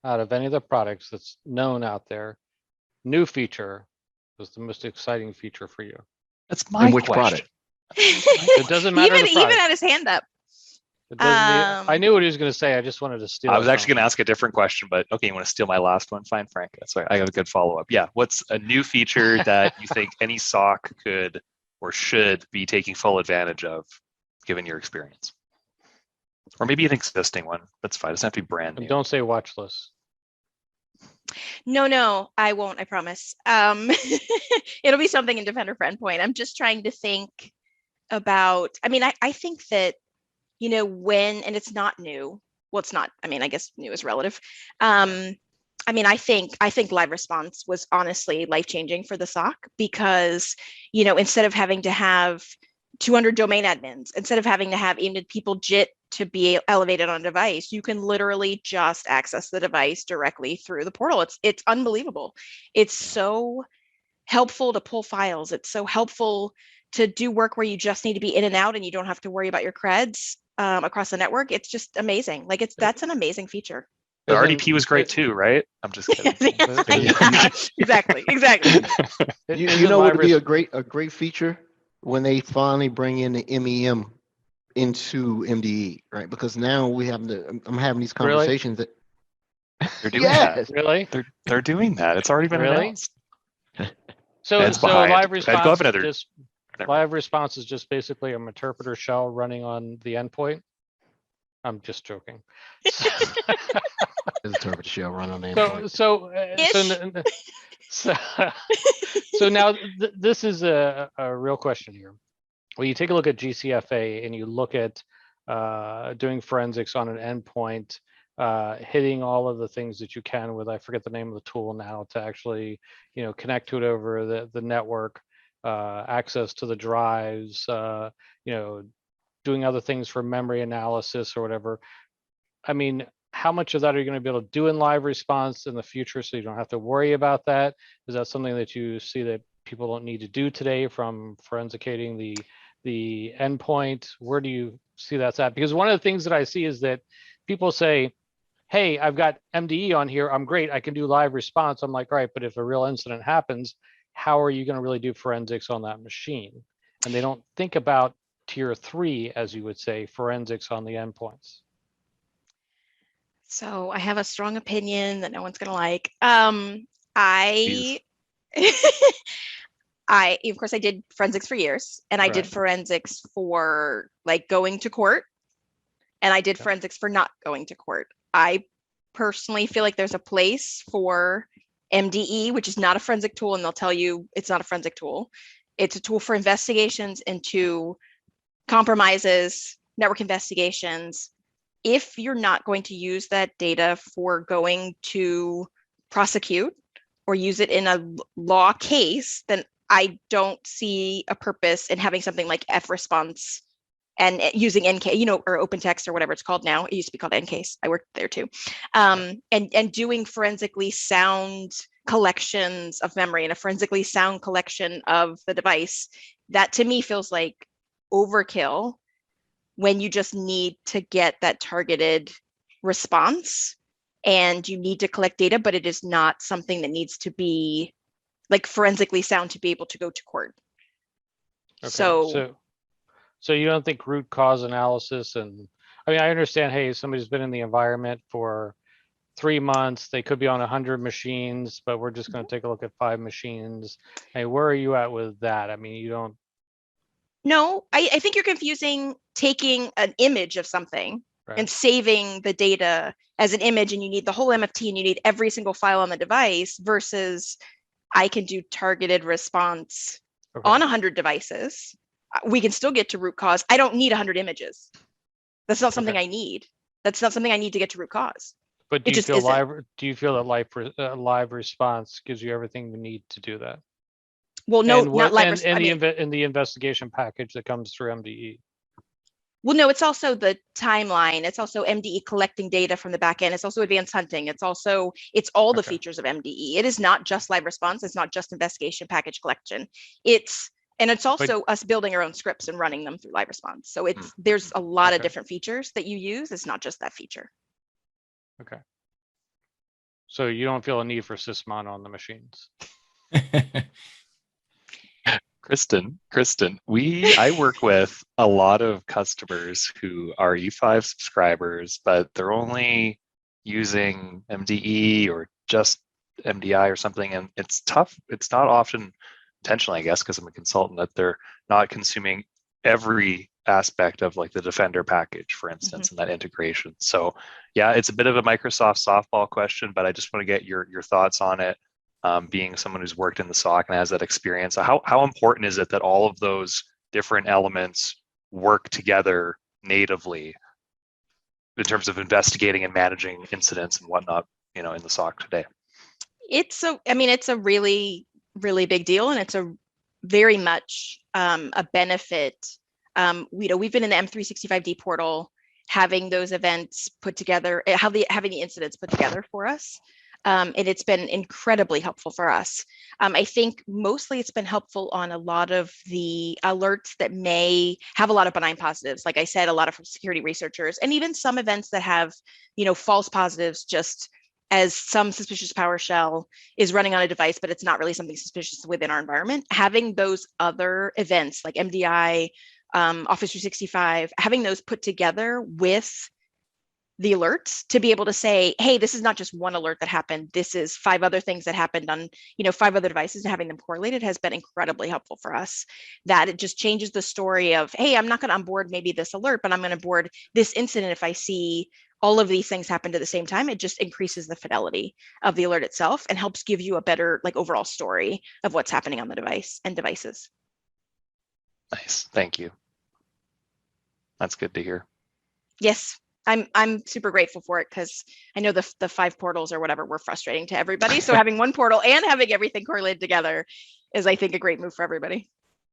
out of any of the products that's known out there, new feature, was the most exciting feature for you? That's my And which question. product? It doesn't matter even the even product. had his hand up. It doesn't I Um, knew what he was going to say. I just wanted to steal. I it was from actually him. going to ask a different question, but okay, you want to steal my last one? Fine, Frank. That's why I have a good follow up. Yeah, what's a new feature that you think any SOC could or should be taking full advantage of, given your experience? Or maybe an existing one. That's fine. It doesn't have to be brand And new. don't say watch list. No, I won't. I promise. It'll be something in Defender for Endpoint. I'm just trying to think about. I mean, I think that when, and it's not new. Well, it's not. I mean, I guess new is relative. I mean, I think live response was honestly life-changing for the SOC because, instead of having to have 200 domain admins, instead of having to have even people JIT to be elevated on a device, you can literally just access the device directly through the portal. It's unbelievable. It's so helpful to pull files. It's so helpful to do work where you just need to be in and out and you don't have to worry about your creds across the network. It's just amazing. Like that's an amazing feature. The Isn't- RDP was great too, right? I'm just kidding. Yeah, exactly. You know what would be Live a great feature when they finally bring in the MEM into MDE, right? Because now I'm having these Really? conversations that They're doing that. yes, Really? They're doing that. It's already been Really? announced. So Ed's so behind. live Ed, go response have is another- just Never mind. live response is just basically a interpreter shell running on the endpoint. I'm just joking. there's a interpreter shell run on the So endpoint. so now this is a real question here. When you take a look at GCFA and you look at doing forensics on an endpoint, hitting all of the things that you can with, I forget the name of the tool now, to actually connect to it over the network, access to the drives, doing other things for memory analysis or whatever. I mean, how much of that are you going to be able to do in live response in the future so you don't have to worry about that? Is that something that you see that people don't need to do today from forensicating the endpoint? Where do you see that's at? Because one of the things that I see is that people say, hey, I've got MDE on here. I'm great. I can do live response. I'm like, all right, but if a real incident happens, how are you going to really do forensics on that machine? And they don't think about tier 3, as you would say, forensics on the endpoints. So I have a strong opinion that no one's gonna like. Please. Of course I did forensics for years, and I did Right. forensics for like going to court, and I did Okay. forensics for not going to court. I personally feel like there's a place for MDE, which is not a forensic tool, and they'll tell you it's not a forensic tool. It's a tool for investigations into compromises, network investigations. If you're not going to use that data for going to prosecute or use it in a law case, then I don't see a purpose in having something like F-response and using NK, or OpenText or whatever it's called now. It used to be called NCase. I worked there too. And doing forensically sound collections of memory and a forensically sound collection of the device, that to me feels like overkill when you just need to get that targeted response and you need to collect data, but it is not something that needs to be like forensically sound to be able to go to court. Okay, So you don't think root cause analysis, and I mean, I understand, hey, somebody's been in the environment for 3 months, they could be on 100 machines, but we're just going to take a look at 5 machines. Hey, where are you at with that? I mean, you don't. No, I think you're confusing taking an image of something Right. and saving the data as an image, and you need the whole MFT and you need every single file on the device, versus I can do targeted response Okay. on 100 devices. We can still get to root cause. I don't need 100 images. That's not something Okay. I need. That's not something I need to get to root cause. But do It you just feel isn't. do you feel that live response gives you everything you need to do that? Well, no, And not live. and I mean, in the investigation package that comes through MDE. well, no, it's also the timeline. It's also MDE collecting data from the back end. It's also advanced hunting. It's all the Okay. features of MDE. It is not just live response. It's not just investigation package collection. It's also us building our own scripts and running them through live response. So there's a lot of Okay. different features that you use. It's not just that feature. Okay. So you don't feel a need for sysmon on the machines. Kristen, I work with a lot of customers who are E5 subscribers, but they're only using MDE or just MDI or something, and it's tough. It's not often intentionally, I guess, because I'm a consultant, that they're not consuming every aspect of like the Defender package, for instance, and that integration. So yeah, it's a bit of a Microsoft softball question, but I just want to get your thoughts on it. Being someone who's worked in the SOC and has that experience, how important is it that all of those different elements work together natively in terms of investigating and managing incidents and whatnot, in the SOC today? It's a really, really big deal, and it's a very much a benefit. We've been in the M365D portal, having those events put together, having the incidents put together for us. And it's been incredibly helpful for us. I think mostly it's been helpful on a lot of the alerts that may have a lot of benign positives. Like I said, a lot of security researchers, and even some events that have, false positives, just as some suspicious PowerShell is running on a device, but it's not really something suspicious within our environment. Having those other events like MDI, Office 365, having those put together with the alerts to be able to say, hey, this is not just one alert that happened. This is 5 other things that happened on, 5 other devices, and having them correlated has been incredibly helpful for us. That it just changes the story of, hey, I'm not going to onboard maybe this alert, but I'm going to board this incident if I see all of these things happen at the same time. It just increases the fidelity of the alert itself and helps give you a better overall story of what's happening on the device and devices. Nice, thank you. That's good to hear. Yes. I'm super grateful for it, because I know the 5 portals or whatever were frustrating to everybody. So having one portal and having everything correlated together is, I think, a great move for everybody.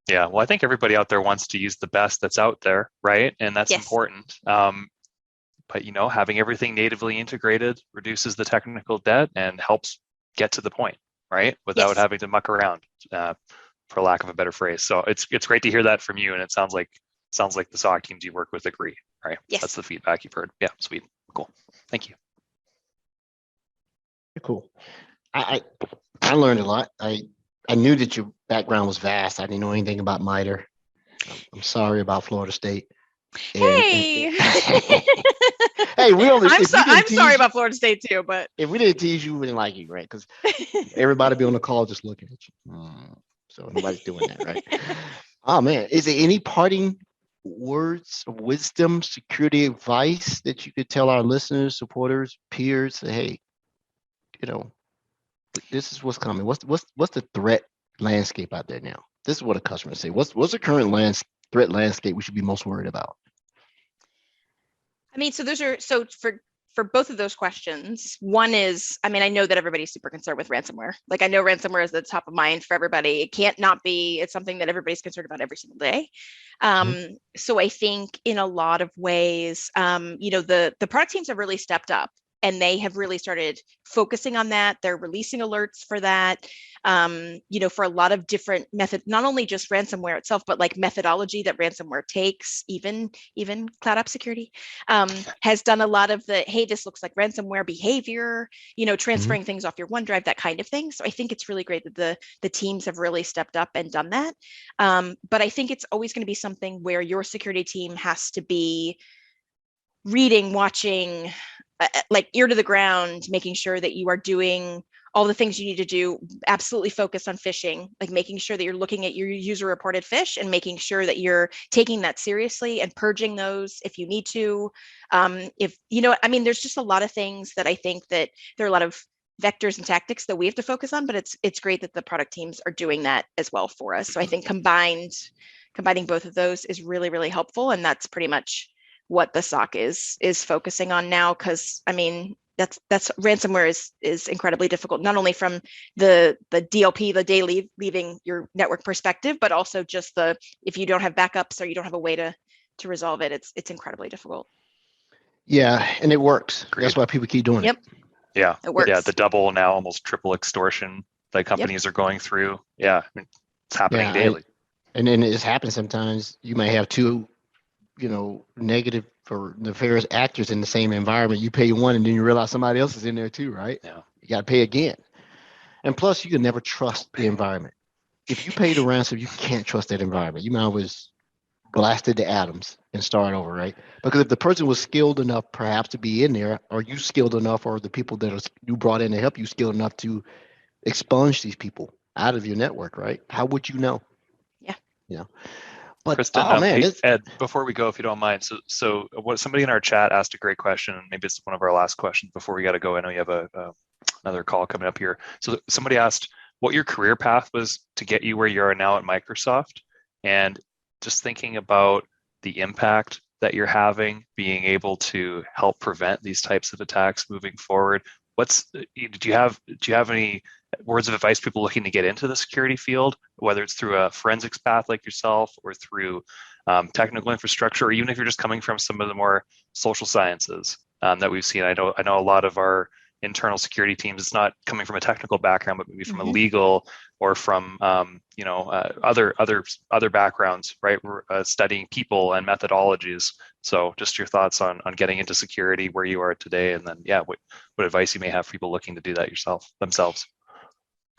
Yeah, well, I think everybody out there wants to use the best that's out there, right? And that's important. But having everything natively integrated reduces the technical debt and helps get to the point, right? Without having to muck around, for lack of a better phrase. So it's great to hear that from you, and it sounds like the SOC teams you work with agree, right? Yes. That's the feedback you've heard. Yeah, sweet, cool, thank you. Cool. I learned a lot. I knew that your background was vast. I didn't know anything about MITRE. I'm sorry about Florida State. Hey, hey, we only. I'm sorry you, about Florida State too, but if we didn't tease you, we wouldn't like you, right? Because everybody be on the call just looking at you. So nobody's doing that, right? Oh man, is there any parting words of wisdom, security advice that you could tell our listeners, supporters, peers? Say, hey, this is what's coming. What's the threat landscape out there now? This is what a customer say. What's the current threat landscape we should be most worried about? I mean, so for both of those questions, one is, I mean, I know that everybody's super concerned with ransomware. Like, I know ransomware is the top of mind for everybody. It can't not be. It's something that everybody's concerned about every single day. So I think in a lot of ways, the product teams have really stepped up, and they have really started focusing on that. They're releasing alerts for that, for a lot of different methods, not only just ransomware itself, but like methodology that ransomware takes, even Cloud App Security has done a lot of the, hey, this looks like ransomware behavior, transferring things off your OneDrive, that kind of thing. So I think it's really great that the teams have really stepped up and done that. But I think it's always going to be something where your security team has to be reading, watching, like ear to the ground, making sure that you are doing all the things you need to do, absolutely focused on phishing, like making sure that you're looking at your user reported phish and making sure that you're taking that seriously and purging those if you need to. If you know, I mean, there's just a lot of things that I think that there are a lot of vectors and tactics that we have to focus on, but it's great that the product teams are doing that as well for us. So I think combining both of those is really, really helpful. And that's pretty much what the SOC is focusing on now. Cause I mean, that's ransomware is incredibly difficult, not only from the DLP, the day leaving your network perspective, but also just if you don't have backups or you don't have a way to resolve it, it's incredibly difficult. Yeah, and it works. Agreed. That's why people keep doing Yep. it. Yeah. It works. Yeah. The double, now almost triple extortion that companies are going through. Yeah. I mean, it's happening Yeah, daily. And then it happens sometimes. You may have two, negative or nefarious actors in the same environment. You pay one, and then you realize somebody else is in there too, right? Yeah. You got to pay again. And plus, you can never trust the environment. If you pay the ransom, you can't trust that environment. You might always blast it to atoms and start over, right? Because if the person was skilled enough, perhaps to be in there, or you skilled enough, or the people that you brought in to help you skilled enough to expunge these people out of your network, right? How would you know? Yeah. But Kristen, man, hey, Ed, before we go, if you don't mind, so what somebody in our chat asked a great question, and maybe it's one of our last questions before we got to go. I know you have another call coming up here. So somebody asked what your career path was to get you where you are now at Microsoft, and just thinking about the impact that you're having, being able to help prevent these types of attacks moving forward. Do you have any words of advice people looking to get into the security field, whether it's through a forensics path like yourself or through technical infrastructure, or even if you're just coming from some of the more social sciences that we've seen? I know a lot of our internal security teams, it's not coming from a technical background, but maybe from a legal or from other backgrounds, right? We're studying people and methodologies. So just your thoughts on getting into security, where you are today, and then what advice you may have for people looking to do that themselves.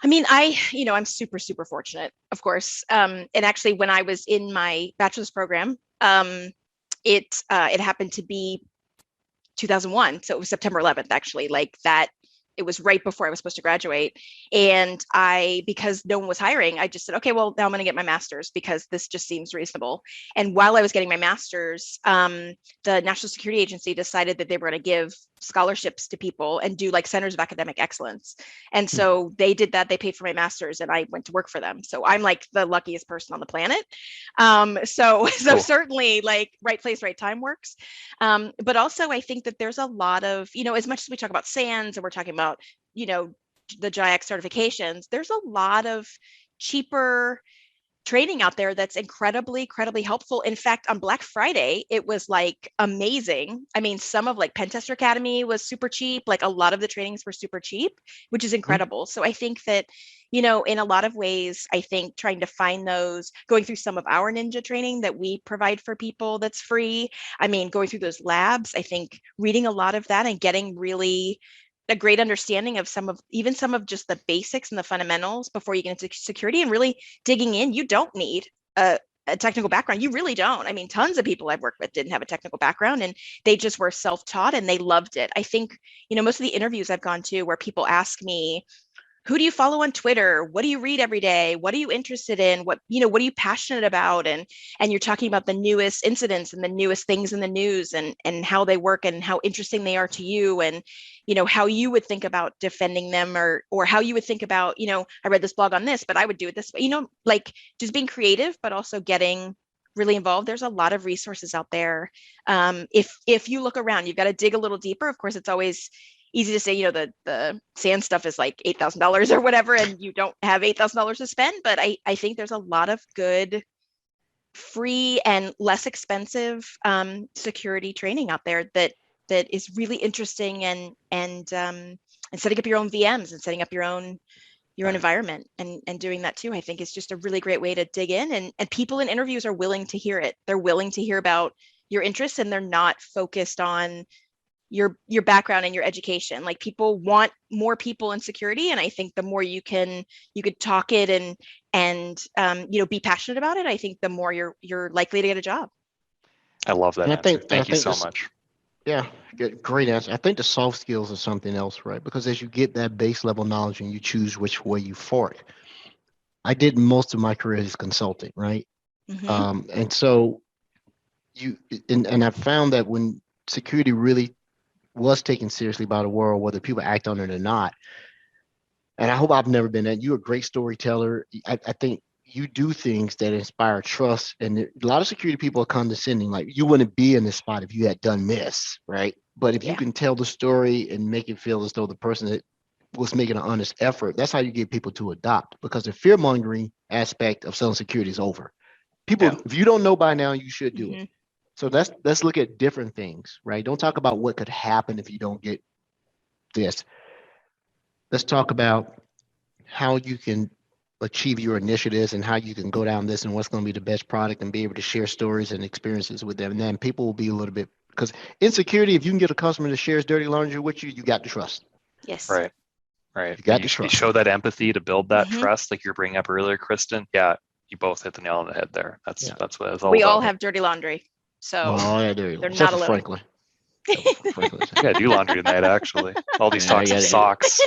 I mean, I'm super, super fortunate, of course. And actually, when I was in my bachelor's program, it happened to be 2001. So it was September 11th, actually, like that. It was right before I was supposed to graduate. And because no one was hiring, I just said, okay, well, now I'm going to get my master's because this just seems reasonable. And while I was getting my master's, the National Security Agency decided that they were going to give scholarships to people and do like centers of academic excellence. And so they did that. They paid for my master's and I went to work for them. So I'm like the luckiest person on the planet. So cool. Certainly like right place, right time works. But also I think that there's a lot of, as much as we talk about SANS and we're talking about, the JIAC certifications, there's a lot of cheaper training out there that's incredibly helpful. In fact, on Black Friday, it was like amazing. I mean, some of like Pentester Academy was super cheap. Like a lot of the trainings were super cheap, which is incredible. So I think that, in a lot of ways, I think trying to find those, going through some of our Ninja training that we provide for people that's free. I mean, going through those labs, I think reading a lot of that and getting really a great understanding of some of just the basics and the fundamentals before you get into security and really digging in. You don't need a technical background. You really don't. I mean, tons of people I've worked with didn't have a technical background and they just were self-taught and they loved it. I think, most of the interviews I've gone to where people ask me, who do you follow on Twitter? What do you read every day? What are you interested in? What are you passionate about? And you're talking about the newest incidents and the newest things in the news and how they work and how interesting they are to you and, how you would think about defending them or how you would think about, I read this blog on this, but I would do it this way, like just being creative, but also getting really involved. There's a lot of resources out there. If you look around, you've got to dig a little deeper. Of course, it's always easy to say, the SANS stuff is like $8,000 or whatever, and you don't have $8,000 to spend. But I think there's a lot of good, free and less expensive security training out there that is really interesting and setting up your own VMs and setting up your own environment and doing that too. I think is just a really great way to dig in and people in interviews are willing to hear it. They're willing to hear about your interests and they're not focused on your background and your education. Like people want more people in security. And I think the more you could talk it and be passionate about it, I think the more you're likely to get a job. I love that answer. Thank you so much. Yeah, great answer. I think the soft skills are something else, right? Because as you get that base level knowledge and you choose which way you fork. I did most of my career as consulting, right? And so you and I found that when security really was taken seriously by the world, whether people act on it or not, and I hope I've never been that. You're a great storyteller. I think you do things that inspire trust. And a lot of security people are condescending. Like you wouldn't be in this spot if you had done this, right? But if you Yeah. can tell the story and make it feel as though the person that was making an honest effort, that's how you get people to adopt. Because the fear mongering aspect of selling security is over. People, Yeah. if you don't know by now, you should do Mhm. it. So let's look at different things, right? Don't talk about what could happen if you don't get this. Let's talk about how you can achieve your initiatives and how you can go down this and what's going to be the best product and be able to share stories and experiences with them. And then people will be a little bit, because insecurity, if you can get a customer that shares dirty laundry with you, you got the trust. Yes. Right. Right. You got And the you trust. show that empathy to build that Mhm. trust, like you're bringing up earlier, Kristen. Yeah, you both hit the nail on the head there. That's Yeah. that's what it's all We about. all have dirty laundry. So Oh, yeah, there you go. they're Except not for alone. Franklin. Except for Franklin. Yeah, I do laundry tonight actually. All these Yeah, I toxic gotta get it. socks.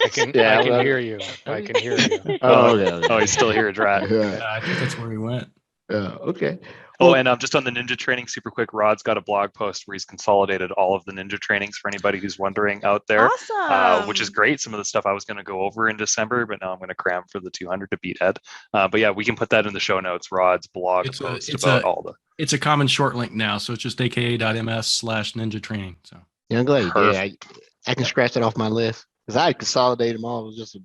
I can Yeah, well, hear you. I can hear you. Oh, okay. Oh, he's still here, Drat. Yeah, I think that's where he went. okay. Oh, Well, and just on the ninja training, super quick, Rod's got a blog post where he's consolidated all of the ninja trainings for anybody who's wondering out there, Awesome. which is great. Some of the stuff I was going to go over in December, but now I'm going to cram for the 200 to beat Ed. But yeah, we can put that in the show notes. Rod's blog post about all the. It's a common short link now, so it's just aka.ms/ninja training. So yeah, I'm glad you did. Perfect. I can scratch that off my list because I consolidate them all. It was just a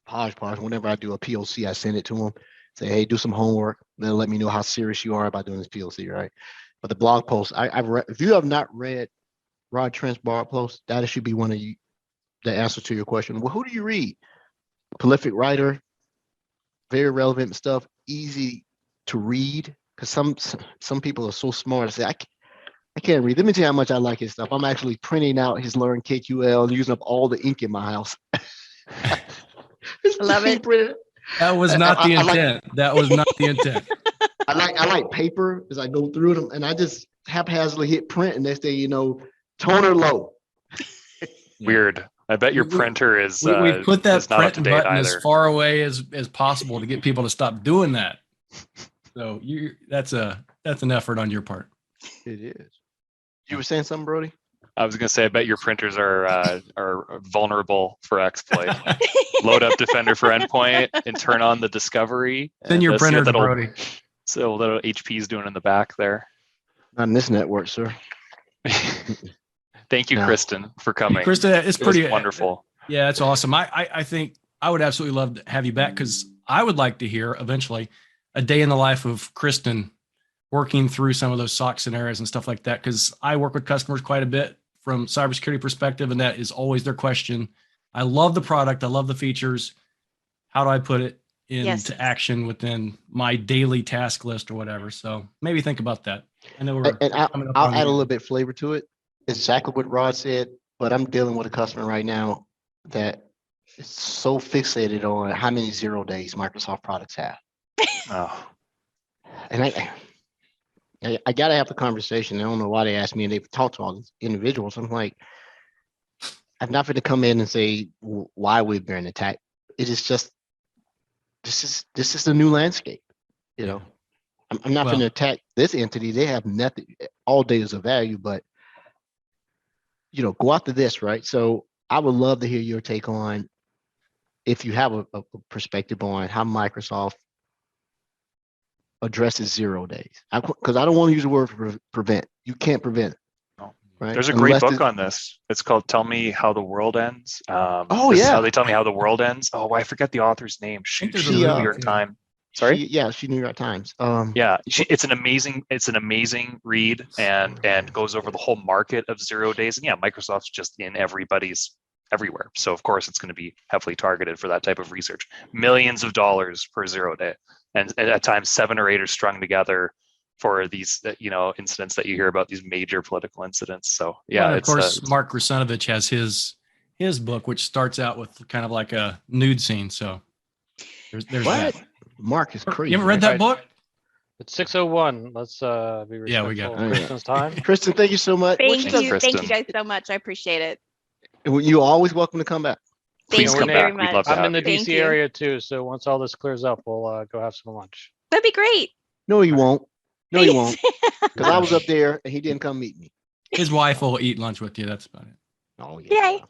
hodgepodge. Whenever I do a POC, I send it to them. Say, hey, do some homework. They'll let me know how serious you are about doing this POC, right? But the blog post, I've read. If you have not read Rod Trent's blog post, that should be one of you. The answer to your question. Well, who do you read? Prolific writer, very relevant stuff, easy to read. Because some people are so smart. I say I can't read. Let me tell you how much I like his stuff. I'm actually printing out his Learn KQL and using up all the ink in my house. Love it. that was not the I like- intent. That was not the intent. I like paper as I go through them, and I just haphazardly hit print, and next thing you know, toner low. Weird. I bet your We- printer is We put that is not up print to date button either. as far away as possible to get people to stop doing that. So that's an effort on your part. It is. You were saying something, Brody? I was going to say, I bet your printers are vulnerable for exploit. Load up Defender for endpoint and turn on the discovery. Send your and, see what printers, that'll- Brody. So what little HP is doing in the back there. Not in this network, sir. Thank you, No. Kristen, for coming. Krista, it's It was pretty wonderful. Yeah, that's awesome. I think I would absolutely love to have you back because I would like to hear eventually a day in the life of Kristen working through some of those SOC scenarios and stuff like that. Because I work with customers quite a bit from cybersecurity perspective, and that is always their question. I love the product. I love the features. How do I put it into Yes. action within my daily task list or whatever? So maybe think about that. I know we're And coming up I'll on add a the- little bit flavor to it. Exactly what Rod said, but I'm dealing with a customer right now that is so fixated on how many 0 days Microsoft products have. Oh, And I got to have the conversation. I don't know why they asked me, and they've talked to all these individuals. I'm like, I'm not going to come in and say why we've been attacked. It is just this is the new landscape. You know, I'm not going to Well- attack this entity. They have nothing. All data is of value, but go after this, right? So I would love to hear your take on if you have a perspective on how Microsoft addresses 0 days. Because I don't want to use the word prevent. You can't prevent it. No. Right? there's a great Unless book it's- on this. It's called "Tell Me How the World Ends." Oh, this is yeah. how they tell me how the world ends. Oh, I forget the author's name. Shoot, there's she's a New movie, York too. Times. Sorry. She's New York Times. Yeah, it's an amazing read and goes over the whole market of 0 days. And yeah, Microsoft's just in everybody's everywhere. So of course it's going to be heavily targeted for that type of research. Millions of dollars per 0 day, and at times 7 or 8 are strung together for these incidents that you hear about, these major political incidents. So yeah, and of it's course, Mark Rusinovich has his book, which starts out with kind of like a nude scene. So there's What? that. Mark is crazy. You haven't read that Right. book? It's 6:01. Let's be Yeah, we got respectful it. of Oh, yeah. Kristen's time. Kristen, thank you so much. Thank Thanks, you. Thank you Kristen. guys so much. I appreciate it. You're always welcome to come back. Thank Please you come very back. We'd much. love to I'm in have the you. Thank DC you. area too, so once all this clears up, we'll go have some lunch. That'd be great. No, you won't. No, you won't. Thanks. Because I was up there and he didn't come meet me. His wife will eat lunch with you. That's about it. Oh, yeah. Yay. All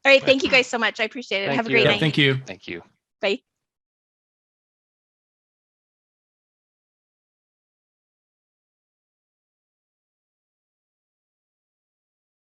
right. Thank you guys so much. I appreciate it. Thank Have a you. great Yeah, night. thank you. Thank you. Bye.